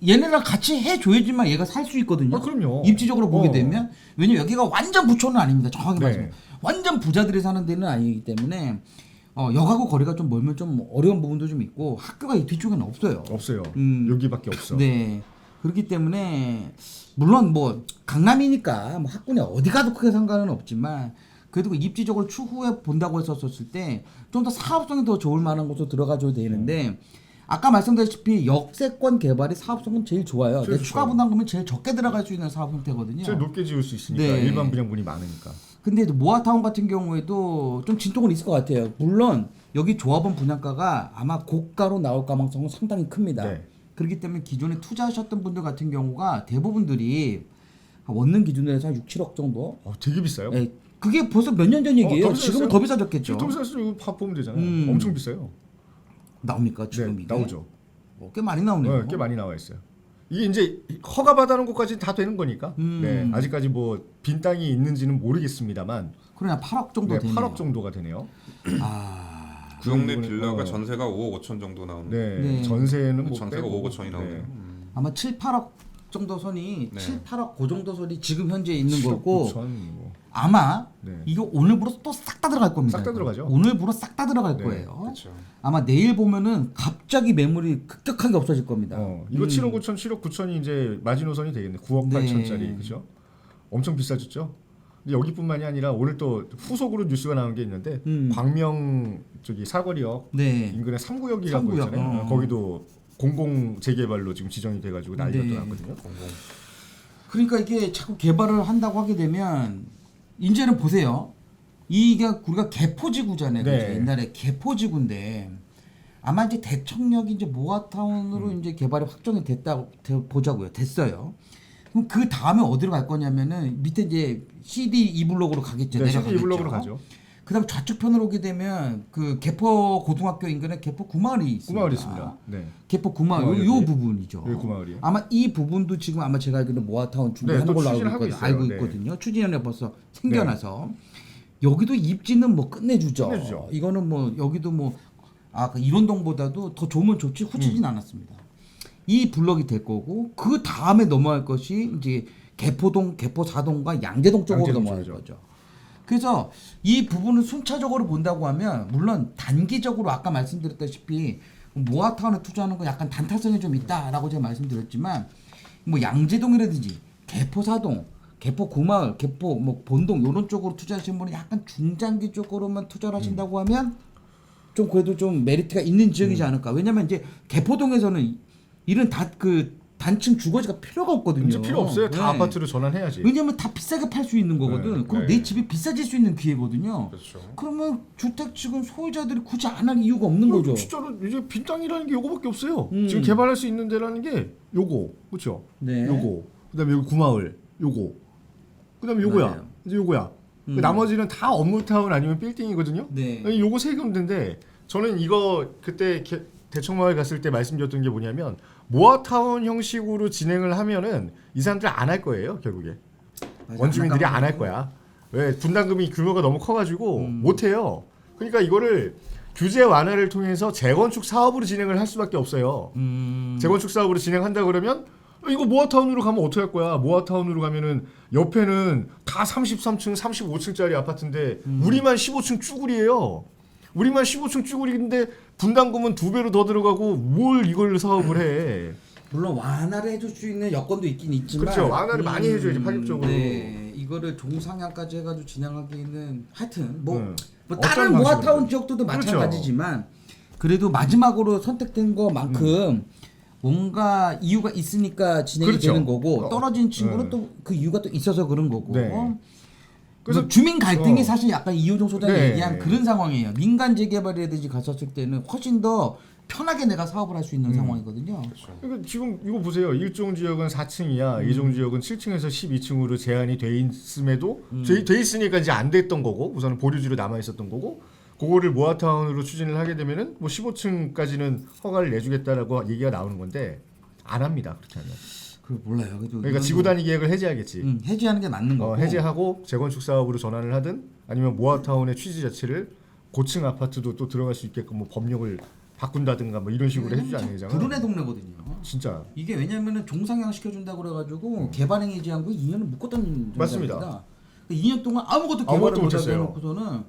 얘네랑 같이 해줘야지만 얘가 살 수 있거든요. 그럼요. 입지적으로 보게 되면 왜냐면 여기가 완전 부촌은 아닙니다. 정확히 네. 말하면 완전 부자들이 사는 데는 아니기 때문에 역하고 거리가 좀 멀면 좀 어려운 부분도 좀 있고 학교가 이 뒤쪽에는 없어요. 없어요. 음. 여기밖에 없어. 네. 그렇기 때문에 물론 뭐 강남이니까 뭐 학군에 어디 가도 크게 상관은 없지만 그래도 그 입지적으로 추후에 본다고 했었을 때 좀 더 사업성이 더 좋을 만한 곳으로 들어가줘야 되는데 아까 말씀드렸다시피 역세권 개발이 사업성은 제일 좋아요. 제일 추가 좋아요. 분담금은 제일 적게 들어갈 수 있는 사업 형태거든요. 제일 높게 지을 수 있으니까 네. 일반 분양분이 많으니까. 근데 모아타운 같은 경우에도 좀 진통은 있을 것 같아요. 물론 여기 조합원 분양가가 아마 고가로 나올 가능성은 상당히 큽니다. 네. 그렇기 때문에 기존에 투자하셨던 분들 같은 경우가 대부분들이 원룸 기준으로 해서 한 6, 7억 정도? 되게 비싸요. 예, 그게 벌써 몇 년 전 얘기예요. 더 비쌌어요. 지금은 더 비싸졌겠죠. 지금 더 비쌌어요. 이거 봐 보면 되잖아요. 음. 엄청 비싸요. 나옵니까 지금 네, 이게? 나오죠. 꽤 많이 나오네요. 꽤 많이 나와 있어요. 이게 이제 허가 받아놓은 곳까지 다 되는 거니까. 네, 아직까지 뭐 빈 땅이 있는지는 모르겠습니다만. 그러나 8억 정도 네, 되네요. 8억 정도가 되네요. 아, 구역내 그리고는- 빌라가 전세가 5억 5천 정도 나오는. 네, 네. 전세는 뭐 전세가 빼고. 5억 5천이 나오네요. 네. 아마 7, 8억 정도 선이 네. 7, 8억 그 정도 선이 지금 현재 있는 7억 거고 9천 뭐. 아마 네. 이게 오늘부로 또 싹 다 들어갈 겁니다. 싹다 들어가죠. 오늘부로 싹 다 들어갈 네, 거예요. 그렇죠. 아마 내일 보면은 갑자기 매물이 급격하게 없어질 겁니다. 이거 7억 9천, 7억 9천이 이제 마지노선이 되겠네. 9억 네. 8천짜리 그죠? 엄청 비싸졌죠. 근데 여기뿐만이 아니라 오늘 또 후속으로 뉴스가 나온 게 있는데 광명 저기 사거리역 네. 인근에 3구역이라고 3구역, 있잖아요. 거기도 공공 재개발로 지금 지정이 돼가지고 난리가 네. 또 났거든요. 그러니까 이게 자꾸 개발을 한다고 하게 되면 이제는 보세요. 이게 우리가 개포지구잖아요. 네. 그죠? 옛날에 개포지구인데 아마 이제 대청역이 이제 모아타운으로 이제 개발이 확정이 됐다고 보자고요. 됐어요. 그럼 그 다음에 어디로 갈 거냐면은 밑에 이제 CD 2블록으로 가겠죠. 네, 내려가겠죠. CD 2블록으로 가죠. 그다음 좌측편으로 오게 되면 그 개포 고등학교 인근에 개포 구마을이 있습니다. 구마을 있습니다. 네. 개포 구마을 구마을이요. 요 부분이죠. 여기 구마을이요. 아마 이 부분도 지금 아마 제가 알기로는 모아타운 준비하는 네, 또 걸로 추진하고 알고, 있어요. 알고 네. 있거든요. 추진위원회 벌써 생겨나서 여기도 입지는 뭐 끝내주죠. 끝내주죠. 이거는 뭐 여기도 뭐 그 이론동보다도 더 좋으면 좋지 후지진 않았습니다. 이 블럭이 될 거고 그 다음에 넘어갈 것이 이제 개포동, 개포사동과 양재동 쪽으로 양재동 넘어갈 쪽이죠. 거죠. 그래서 이 부분을 순차적으로 본다고 하면 물론 단기적으로 아까 말씀드렸다시피 모아타운에 투자하는 건 약간 단타성이 좀 있다라고 제가 말씀드렸지만 뭐 양재동이라든지 개포사동, 개포 구마을, 개포 뭐 본동 이런 쪽으로 투자하시는 분은 약간 중장기 쪽으로만 투자를 하신다고 하면 좀 그래도 좀 메리트가 있는 지역이지 않을까. 왜냐면 이제 개포동에서는 이런 단층 주거지가 필요가 없거든요. 이제 필요 없어요. 다 네. 아파트로 전환해야지. 왜냐면 다 비싸게 팔 수 있는 거거든. 네, 그럼 네. 내 집이 비싸질 수 있는 기회거든요. 그렇죠. 그러면 주택 지금 소유자들이 굳이 안 할 이유가 없는 거죠. 진짜로 이제 빈 땅이라는 게 요거밖에 없어요. 음. 지금 개발할 수 있는 데라는 게 요거, 그렇죠? 네. 요거. 그다음에 여기 구마을, 요거. 그다음에 요거야. 맞아요. 이제 요거야. 음. 나머지는 다 업무타운 아니면 빌딩이거든요. 네. 요거 세 군데인데 저는 이거 그때 대청마을 갔을 때 말씀드렸던 게 뭐냐면 모아타운 형식으로 진행을 하면은 이 사람들 안 할 거예요 결국에. 맞아, 원주민들이 안 안 할 거야. 왜 분담금이 규모가 너무 커가지고 못 해요. 그러니까 이거를 규제 완화를 통해서 재건축 사업으로 진행을 할 수밖에 없어요. 재건축 사업으로 진행한다 그러면 이거 모아타운으로 가면 어떻게 할 거야? 모아타운으로 가면은 옆에는 다 33층, 35층짜리 아파트인데 우리만 15층 쭈구리예요. 우리만 15층 쭈구리인데 분담금은 2배로 더 들어가고 뭘 이걸 사업을 해? 물론 완화를 해줄 수 있는 여건도 있긴 있지만 그렇죠. 완화를 많이 해줘야지 파격적으로. 네. 이거를 종상향까지 해가지고 진행하기는 하여튼 뭐 어떤 다른 방식으로 모아타운 그래요? 지역들도 그렇죠. 마찬가지지만 그래도 마지막으로 선택된 것만큼 뭔가 이유가 있으니까 진행이 그렇죠. 되는 거고 떨어진 친구는 네. 또 그 이유가 또 있어서 그런 거고. 네. 그래서 그래서- 주민 갈등이 사실 약간 이호정 소장이 네. 얘기한 그런 상황이에요. 민간 재개발이라든지 갔었을 때는 훨씬 더 편하게 내가 사업을 할 수 있는 상황이거든요. 그러니까 지금 이거 보세요. 일종 지역은 4층이야. 이종 지역은 7층에서 12층으로 제한이 돼 있음에도 돼 있으니까 이제 안 됐던 거고 우선은 보류지로 남아 있었던 거고 그거를 모아타운으로 추진을 하게 되면은 뭐 15층까지는 허가를 내주겠다라고 얘기가 나오는 건데 안 합니다. 그렇게 하면. 그 몰라요. 그래도 그러니까 이건 지구 단위 계획을 해제하겠지. 해지하는 게 맞는 거고. 해제하고 재건축 사업으로 전환을 하든 아니면 모아타운의 취지 자체를 고층 아파트도 또 들어갈 수 있게끔 뭐 법령을 바꾼다든가 뭐 이런 식으로 해주지 않느냐. 불운의 동네거든요. 진짜. 이게 왜냐면은 종상향 시켜준다고 그래가지고 개발행위 제한 거 2년을 묶었던 맞습니다. 정도입니다. 2년 동안 아무것도 개발을 아무것도 못하게 못했어요. 해놓고서는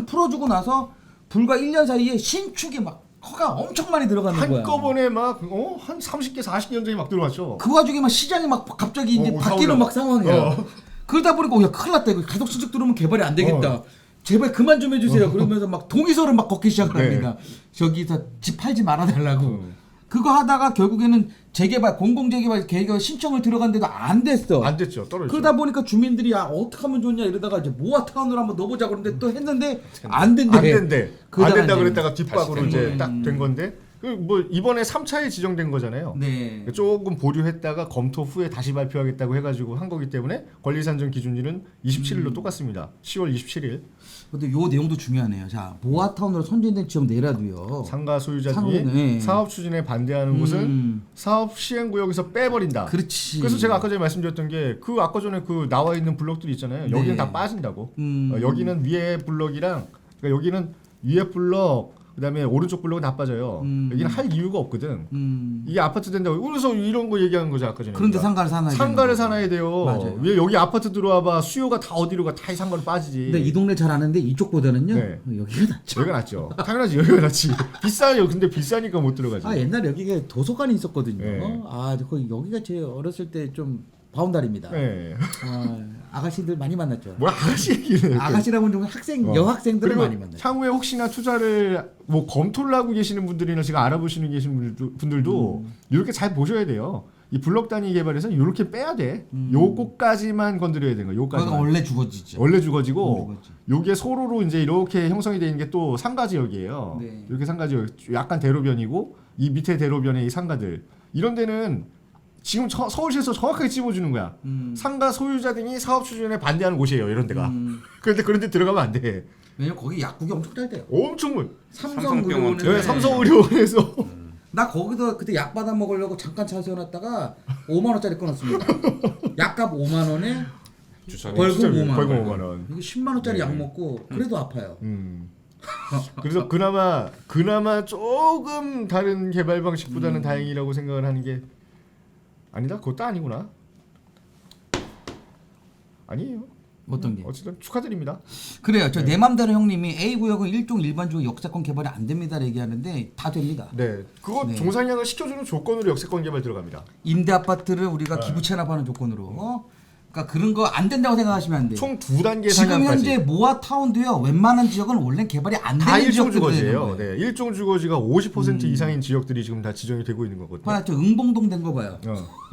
풀어주고 나서 불과 1년 사이에 신축이 막 허가 엄청 많이 들어가는 거야. 한꺼번에 막 한 30개 40개 막 들어왔죠. 그 와중에 막 시장이 막 갑자기 이제 다 바뀌는 올라. 막 상황이야. 그러다 보니까 야 큰일 났다 이거 가족 신축 들어오면 개발이 안 되겠다. 제발 그만 좀 해주세요. 그러면서 막 동의서를 막 걷기 시작을 네. 합니다. 저기서 집 팔지 말아달라고. 그거 하다가 결국에는 재개발 공공재개발 계획 신청을 들어갔는데도 안 됐어. 안 됐죠. 떨어졌죠. 그러다 보니까 주민들이 어떻게 하면 좋냐 이러다가 이제 모아타운으로 한번 넣어보자 그러는데 또 했는데 안 된대. 안 된대. 안 그러다가 된다 이제 그랬다가 뒷박으로 다시 이제 된 딱 된 건데 그 뭐 이번에 3차에 지정된 거잖아요. 네. 조금 보류했다가 검토 후에 다시 발표하겠다고 해가지고 한 거기 때문에 권리산정 기준일은 27일로 똑같습니다. 10월 27일. 근데 요 내용도 중요하네요. 자 모아타운으로 선정된 지역 내라도요. 상가 소유자 상호는, 중에 네. 사업 추진에 반대하는 곳은 사업 시행구역에서 빼버린다. 그렇지. 그래서 제가 아까 전에 말씀드렸던 게 그 아까 전에 그 나와 있는 블럭들이 있잖아요. 여기는 네. 다 빠진다고. 음. 여기는 위에 블럭이랑 그러니까 여기는 위에 블럭 그다음에 오른쪽 블럭은 다 빠져요. 여기는 할 이유가 없거든. 이게 아파트 된다고. 그래서 이런 거 얘기하는 거죠 아까 전에. 그런데 우리가. 상가를 사놔야 상가를 되는 사놔야 돼요. 맞아요. 왜 여기 아파트 들어와봐 수요가 다 어디로 가? 다 이 상가로 빠지지. 근데 이 동네 잘 아는데 이쪽보다는요. 네. 여기가 낫죠. 여기가 낫죠. 당연하지 여기가 낫지. 비싸요. 근데 비싸니까 못 들어가지. 아 옛날에 여기가 도서관이 있었거든요. 네. 아 거기 여기가 제 어렸을 때 좀 바운다리입니다. 네. 아가씨들 많이 만났죠. 뭐 아가씨 얘기를. 아가씨라고 좀 여학생들을 그리고 많이 만났죠. 향후에 혹시나 투자를 뭐 검토를 하고 계시는 분들이나 지금 알아보시는 계신 분들도 이렇게 잘 보셔야 돼요. 이 블록 단위 개발에서는 이렇게 빼야 돼. 요거까지만 건드려야 되는 거야. 그거 요까지만. 원래 죽어지죠. 원래 죽어지고 죽어지. 요게 소로로 이제 이렇게 형성이 되는 게 또 상가 지역이에요. 네. 이렇게 상가 지역 약간 대로변이고 이 밑에 대로변의 이 상가들 이런 데는 지금 서울시에서 정확하게 찝어주는 거야. 상가 소유자 등이 사업 추진에 반대하는 곳이에요. 이런 데가. 그런데 그런 데 들어가면 안 돼. 왜냐면 거기 약국이 엄청 잘 돼요. 엄청 삼성병원 네, 삼성의료원에서 나 거기서 그때 약 받아 먹으려고 잠깐 차 세워놨다가 5만 원짜리 끊었습니다. 약값 5만 원에 주차비 벌금 진짜 5만 원. 벌금 5만 원. 이거 10만 원짜리 약 먹고 그래도 아파요. 그래서 그나마 조금 다른 개발 방식보다는 다행이라고 생각을 하는 게 아니다. 그것도 아니구나. 아니에요. 어떤 게? 어쨌든 축하드립니다. 그래요. 저 내 맘대로 형님이 A 구역은 일종 일반주의 역세권 개발이 안 됩니다 얘기하는데 다 됩니다. 네, 그거 네. 종상향을 시켜주는 조건으로 역세권 개발 들어갑니다. 임대 아파트를 우리가 기부 체납하는 조건으로. 그러니까 그런 거 안 된다고 생각하시면 안 돼요. 총 2단계 지금 상향까지. 현재 모아타운도요. 웬만한 지역은 원래 개발이 안 다 되는 일종 지역들이 되는 주거지예요. 거예요. 네, 일종 주거지가 50% 이상인 지역들이 지금 다 지정이 되고 있는 거거든요. 봐요. 저 응봉동 된 거 봐요.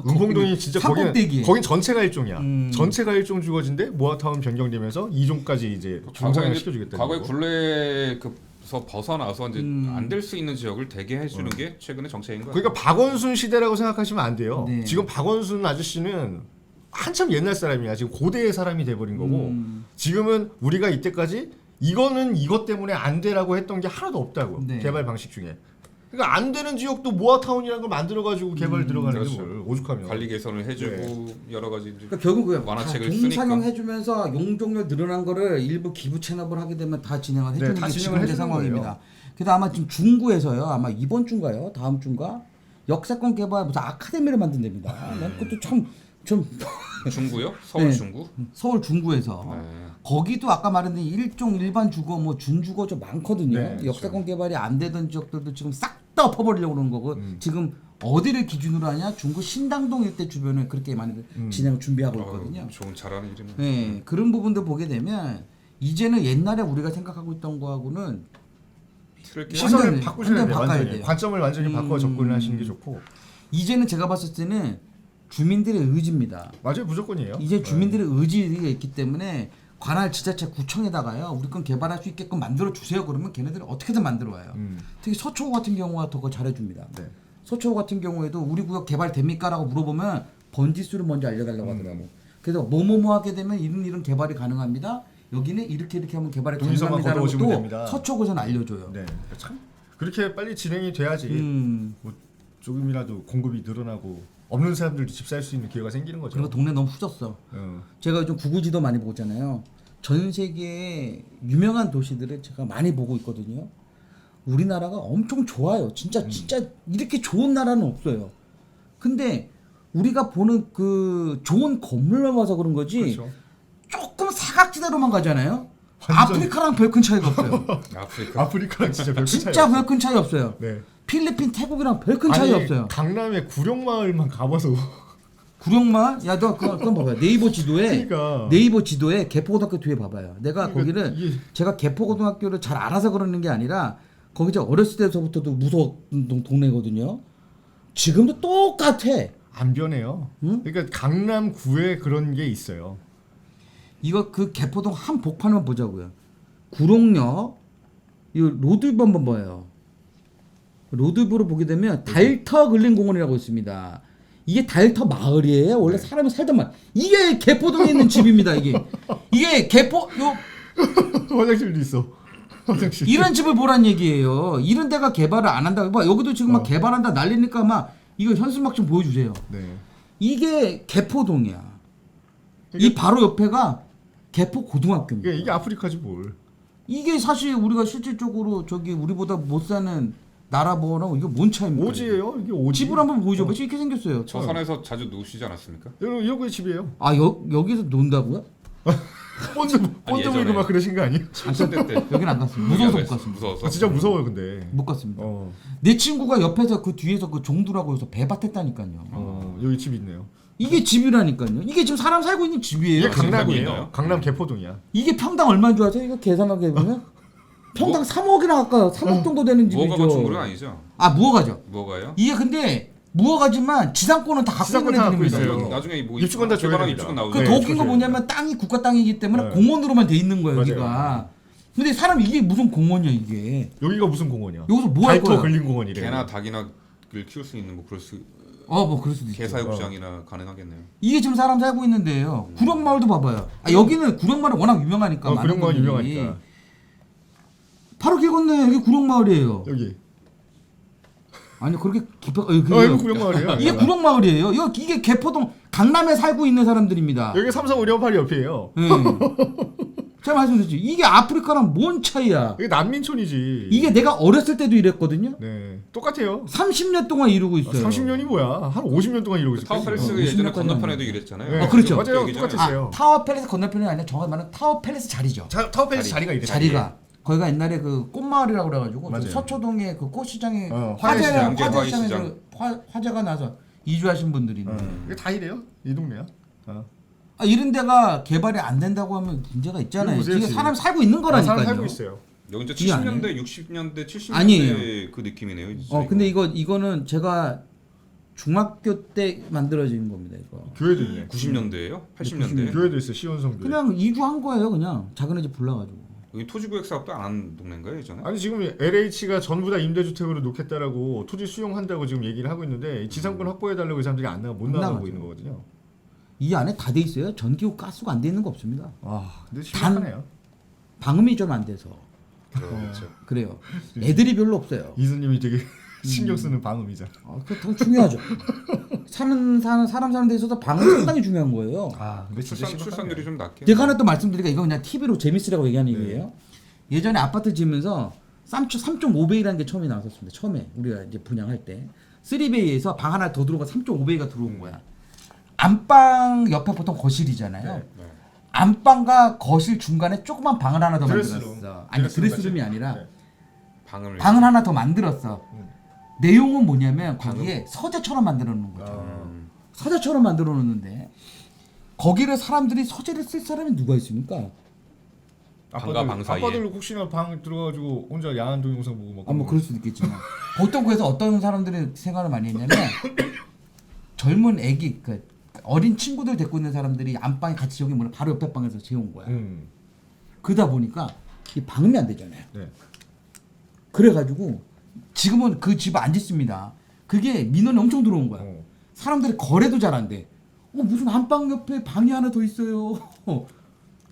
은봉동이 진짜 산꼭대기에. 거긴 전체가 일종이야. 전체가 일종 주거지인데 모아타운 변경되면서 2종까지 이제 중상향 시켜주겠다. 과거의 굴레에서 벗어나서 이제 안 될 수 있는 지역을 되게 해주는 게 최근의 정책인 거예요. 그러니까 박원순 시대라고 생각하시면 안 돼요. 네. 지금 박원순 아저씨는 한참 옛날 사람이야. 지금 고대의 사람이 돼버린 거고 지금은 우리가 이때까지 이거는 이것 때문에 안 되라고 했던 게 하나도 없다고. 네. 개발 방식 중에. 그러니까 안 되는 지역도 모아타운이라는 걸 만들어가지고 개발 들어가는 게 그렇죠. 뭘 오죽하면. 관리 개선을 해주고 네. 여러 가지 이제 그러니까 결국 그 완화책을 종상형 쓰니까. 해주면서 용적률 늘어난 거를 일부 기부 체납을 하게 되면 다 진행을 해주는 다 게 진행을 지금 현재 해주는 상황입니다. 거예요. 그래서 아마 지금 중구에서요, 아마 이번 주인가요, 다음 주인가 역세권 개발 무슨 아카데미를 만든답니다. 난 그것도 좀 중구요? 서울 네. 중구? 서울 중구에서 네. 거기도 아까 말했던 일종 일반 주거 뭐 준주거 좀 많거든요. 네, 역세권 개발이 안 되던 지역들도 지금 싹 다 엎어버리려고 그러는 거고 지금 어디를 기준으로 하냐? 중구 신당동 일대 주변에 그렇게 많이 진행을 준비하고 있거든요. 좋은 잘하는 일이네. 네, 그런 부분들 보게 되면 이제는 옛날에 우리가 생각하고 있던 거하고는 틀을 깨. 시선을 완전히, 바꾸셔야 완전 돼요. 바꿔야 완전히. 돼요. 관점을 완전히 바꿔 접근을 하시는 게 좋고. 이제는 제가 봤을 때는 주민들의 의지입니다. 맞아요. 무조건이에요. 이제 주민들의 의지가 있기 때문에 관할 지자체 구청에다가요 우리 건 개발할 수 있게끔 만들어 주세요. 그러면 걔네들이 어떻게든 만들어 와요. 특히 서초구 같은 경우가 더 그거 잘해줍니다. 네. 서초구 같은 경우에도 우리 구역 개발됩니까라고 물어보면 번지수를 먼저 알려달라고 하더라고. 그래서 뭐뭐뭐 하게 되면 이런 개발이 가능합니다. 여기는 이렇게 하면 개발이 동의서만 가능합니다라고 걷어오시면 또 됩니다. 서초구에서는 알려줘요. 네. 참 그렇게 빨리 진행이 돼야지. 뭐 조금이라도 공급이 늘어나고 없는 사람들도 집 살 수 있는 기회가 생기는 거죠. 그리고 동네 너무 후졌어. 제가 요즘 구글지도 많이 보잖아요. 전 세계의 유명한 도시들을 제가 많이 보고 있거든요. 우리나라가 엄청 좋아요. 진짜 이렇게 좋은 나라는 없어요. 근데 우리가 보는 그 좋은 건물만 봐서 그런 거지. 그렇죠. 조금 사각지대로만 가잖아요. 완전- 아프리카랑 별 큰 차이가 없어요. 아프리카. 아프리카랑 진짜 별 진짜 별 큰 차이 없어요. 네. 필리핀, 태국이랑 별 큰 차이 없어요. 강남의 구룡마을만 가봐서 구룡마을? 야, 너 그건 봐봐요. 네이버 지도에 그러니까. 네이버 지도에 개포고등학교 뒤에 봐봐요. 내가 그러니까 거기를 이게- 제가 개포고등학교를 잘 알아서 그러는 게 아니라 거기 저 어렸을 때서부터도 무서웠던 동네거든요. 지금도 똑같아. 안 변해요. 그러니까 강남구에 그런 게 있어요. 이거 그 개포동 한 복판만 보자고요. 구룡역 이 로드뷰 한번 봐요. 로드뷰로 보게 되면 달터 근린공원이라고 있습니다. 이게 달터 마을이에요. 원래 사람이 살던 마을. 이게 개포동에 있는 집입니다. 이게 개포 요 화장실도 있어. 화장실. 이런 집을 보란 얘기예요. 이런 데가 개발을 안 한다. 봐 여기도 지금 막 개발한다 난리니까 막 이거 현수막 좀 보여주세요. 네. 이게 개포동이야. 이 바로 옆에가 개포 고등학교입니다. 이게 아프리카지 뭘. 이게 사실 우리가 실질적으로 저기 우리보다 못 사는 나라 뭐라고 이거 뭔 차이입니까? 오지예요. 이게 오지. 집을 한번 보여줘봐. 이렇게 생겼어요. 저 산에서 자주 누우시지 않았습니까? 여기 집이에요. 아 여기서 논다고요? 본드 예전에. 물고 막 그러신 거 아니에요? 한때 때. 여기는 안 갔습니다. 무서워서 못 갔습니다. 무서워서. 진짜 무서워요, 근데. 못 갔습니다. 어. 내 친구가 옆에서 그 뒤에서 그 종두라고 해서 배밭했다니까요. 여기 집 있네요. 이게 집이라니까요. 이게 지금 사람 살고 있는 집이에요. 이게 강남이에요? 강남이에요. 강남 개포동이야. 이게 평당 얼마인 줄 아세요? 이거 계산하게 보면 평당 3억이나 가까워. 3억 정도 되는 집이죠. 무허가 건축물은 아니죠? 아 무허가죠. 무허가요? 이게 근데 무허가지만 지상권은 다 갖고 지상권 있는 다 갖고 애들입니다. 있어요. 나중에 뭐 입주권 다 줘야 개발하면 됩니다. 입주권 나오죠. 그 네, 더 웃긴 거 그렇죠. 뭐냐면 땅이 국가 땅이기 때문에 네. 공원으로만 돼 있는 거예요 맞아요. 여기가. 근데 사람 이게 무슨 공원이야 이게. 여기가 무슨 공원이야? 여기서 뭐 할 달토 거야? 걸린 공원이래. 개나 닭이나 를 키울 수 있는 뭐 그럴 수 뭐 그럴 수도 있죠. 개사육장이나 가능하겠네요. 이게 지금 사람 살고 있는데요. 구령마을도 봐봐요. 여기는 구령마을이 워낙 유명하니까. 많은 구령마을 분들이. 유명하니까. 바로 길 건너요. 여기 구령마을이에요. 여기. 아니 그렇게 깊어. 이거 구령마을이에요. 이게 구령마을이에요. 이게 개포동 강남에 살고 있는 사람들입니다. 여기 삼성 의료파리 옆이에요. 네. 제가 말씀드렸죠. 이게 아프리카랑 뭔 차이야? 이게 난민촌이지. 이게 내가 어렸을 때도 이랬거든요. 네 똑같아요. 30년 동안 이루고 있어요. 30년이 뭐야? 한 50년 동안 이러고 있을 타워 거예요. 팰리스 50년 예전에 까지는 건너편에도 이랬잖아요. 네. 그렇죠. 맞아요. 여기잖아요. 똑같았어요. 타워 팰리스 건너편이 아니라 정확히 말하면 타워 팰리스 자리죠. 타워 팰리스 자리가 있네. 자리가 거기가 옛날에 그 꽃마을이라고 그래가지고 맞아요. 서초동에 그 꽃시장에 화재시장, 화재시장. 화재가 나서 이주하신 분들이 이게 다 이래요. 이 동네야. 이런 데가 개발이 안 된다고 하면 문제가 있잖아요. 보세요, 이게 지금. 사람 살고 있는 거라니까요. 사람 살고 있어요. 여기 이제 이게 아니에요? 70년대, 60년대, 70년대 아니에요. 그 느낌이네요. 진짜 근데 이거는 제가 중학교 때 만들어진 겁니다. 이거. 교회도 있네. 90년대예요? 80년대? 교회도 있어. 시원성 교회. 그냥 이주한 거예요. 그냥 작은 집 불러가지고. 여기 토지구역 사업도 안 한 동네인가요 예전에? 아니 지금 LH가 전부 다 임대주택으로 놓겠다라고 토지 수용한다고 지금 얘기를 하고 있는데 이 지상권 확보해달라고 이 사람들이 못 나가고 나가죠. 있는 거거든요. 이 안에 다 돼 있어요. 전기후 가스가 안 돼 있는 거 없습니다. 근데 심각하네요. 방음이 좀 안 돼서 그렇죠. 그래요. 애들이 별로 없어요. 이수님이 되게 신경 쓰는 방음이자. 그거 중요하죠. 사람 사는 데 있어서 방음이 상당히 중요한 거예요. 근데 진짜 출산율이 좀 낮게. 제가 하나 또 말씀드리니까 이건 그냥 TV로 재밌으라고 얘기하는 얘기예요. 예전에 아파트 지으면서 3.5배이라는 게 처음에 나왔었습니다. 처음에 우리가 이제 분양할 때 3베이에서 방 하나 더 들어오고 3.5베이가 들어온 거야. 안방 옆에 보통 거실이잖아요. 네. 안방과 거실 중간에 조그만 방을 하나 더 드레스룸. 만들었어. 아니 드레스룸 드레스룸이 같이? 아니라 네. 방을 하나 더 만들었어. 내용은 뭐냐면 거기에 서재처럼 만들어 놓은 거죠. 서재처럼 만들어 놓는데 거기를 사람들이 서재를 쓸 사람이 누가 있습니까? 방과 방 사이에. 아빠들 혹시나 방 들어가지고 혼자 야한 동영상 보고 막. 뭐 그럴 수도 있겠지만 보통 그래서 어떤 사람들이 생각을 많이 했냐면 젊은 애기 그 어린 친구들 데리고 있는 사람들이 안방에 같이 저기 뭐냐 바로 옆에 방에서 재운 거야. 그러다 보니까 이 방음이 안 되잖아요. 네. 그래가지고 지금은 그 집 안 짓습니다. 그게 민원이 엄청 들어온 거야. 사람들이 거래도 잘 안 돼. 무슨 안방 옆에 방이 하나 더 있어요.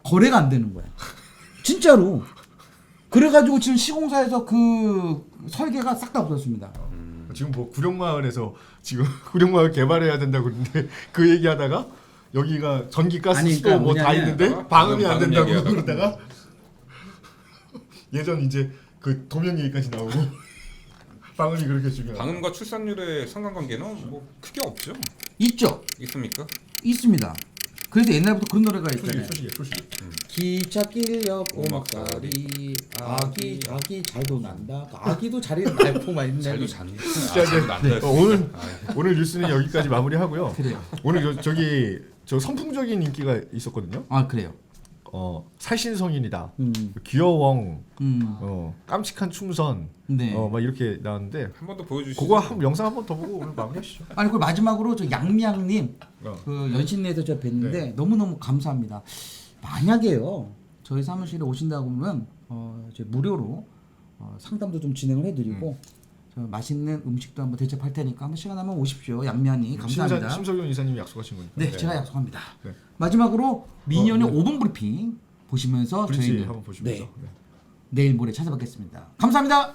거래가 안 되는 거야. 진짜로. 그래가지고 지금 시공사에서 그 설계가 싹 다 없었습니다. 지금 뭐 구룡마을에서 지금 구룡마을 개발해야 된다고 그러는데 그 얘기하다가 여기가 전기 가스 아니, 수도 그러니까 뭐 다 뭐냐면 있는데 방음이 안 방음 된다고 얘기하다가. 그러다가 예전 이제 그 도면 얘기까지 나오고 방음이 그렇게 중요하다. 방음과 출산율의 상관관계는 뭐 크게 없죠. 있죠. 있습니까? 있습니다. 그래서 옛날부터 그런 노래가 있잖아요. 소식이야. 기찻길 옆 오막다리 아기 잘도 난다. 아기도 자리 날고만 있는 잘도 잔다. 자, 이제 잘도 난다. 오늘 뉴스는 여기까지 마무리하고요. 그래요. 오늘 저 선풍적인 인기가 있었거든요. 그래요. 살신 성인이다. 귀여왕, 음. 깜찍한 충선, 네. 막 이렇게 나왔는데 한 번 더 보여주시죠. 그거 영상 한 번 더 보고 오늘 마무리하시죠. 아니 그 마지막으로 저 양미양님 어. 그 연신내에서 제가 뵀는데 네. 너무너무 감사합니다. 만약에요 저희 사무실에 오신다고 하면 저희 무료로 상담도 좀 진행을 해드리고 저 맛있는 음식도 한번 대접할 테니까 한번 시간 나면 오십시오. 양미양님 감사합니다. 심석영 이사님이 약속하신 거니까. 네, 제가 약속합니다. 네. 마지막으로 미니언의 네. 5분 브리핑 보시면서 브릿지 저희는 한번 보시면서. 네. 내일 모레 찾아뵙겠습니다. 감사합니다.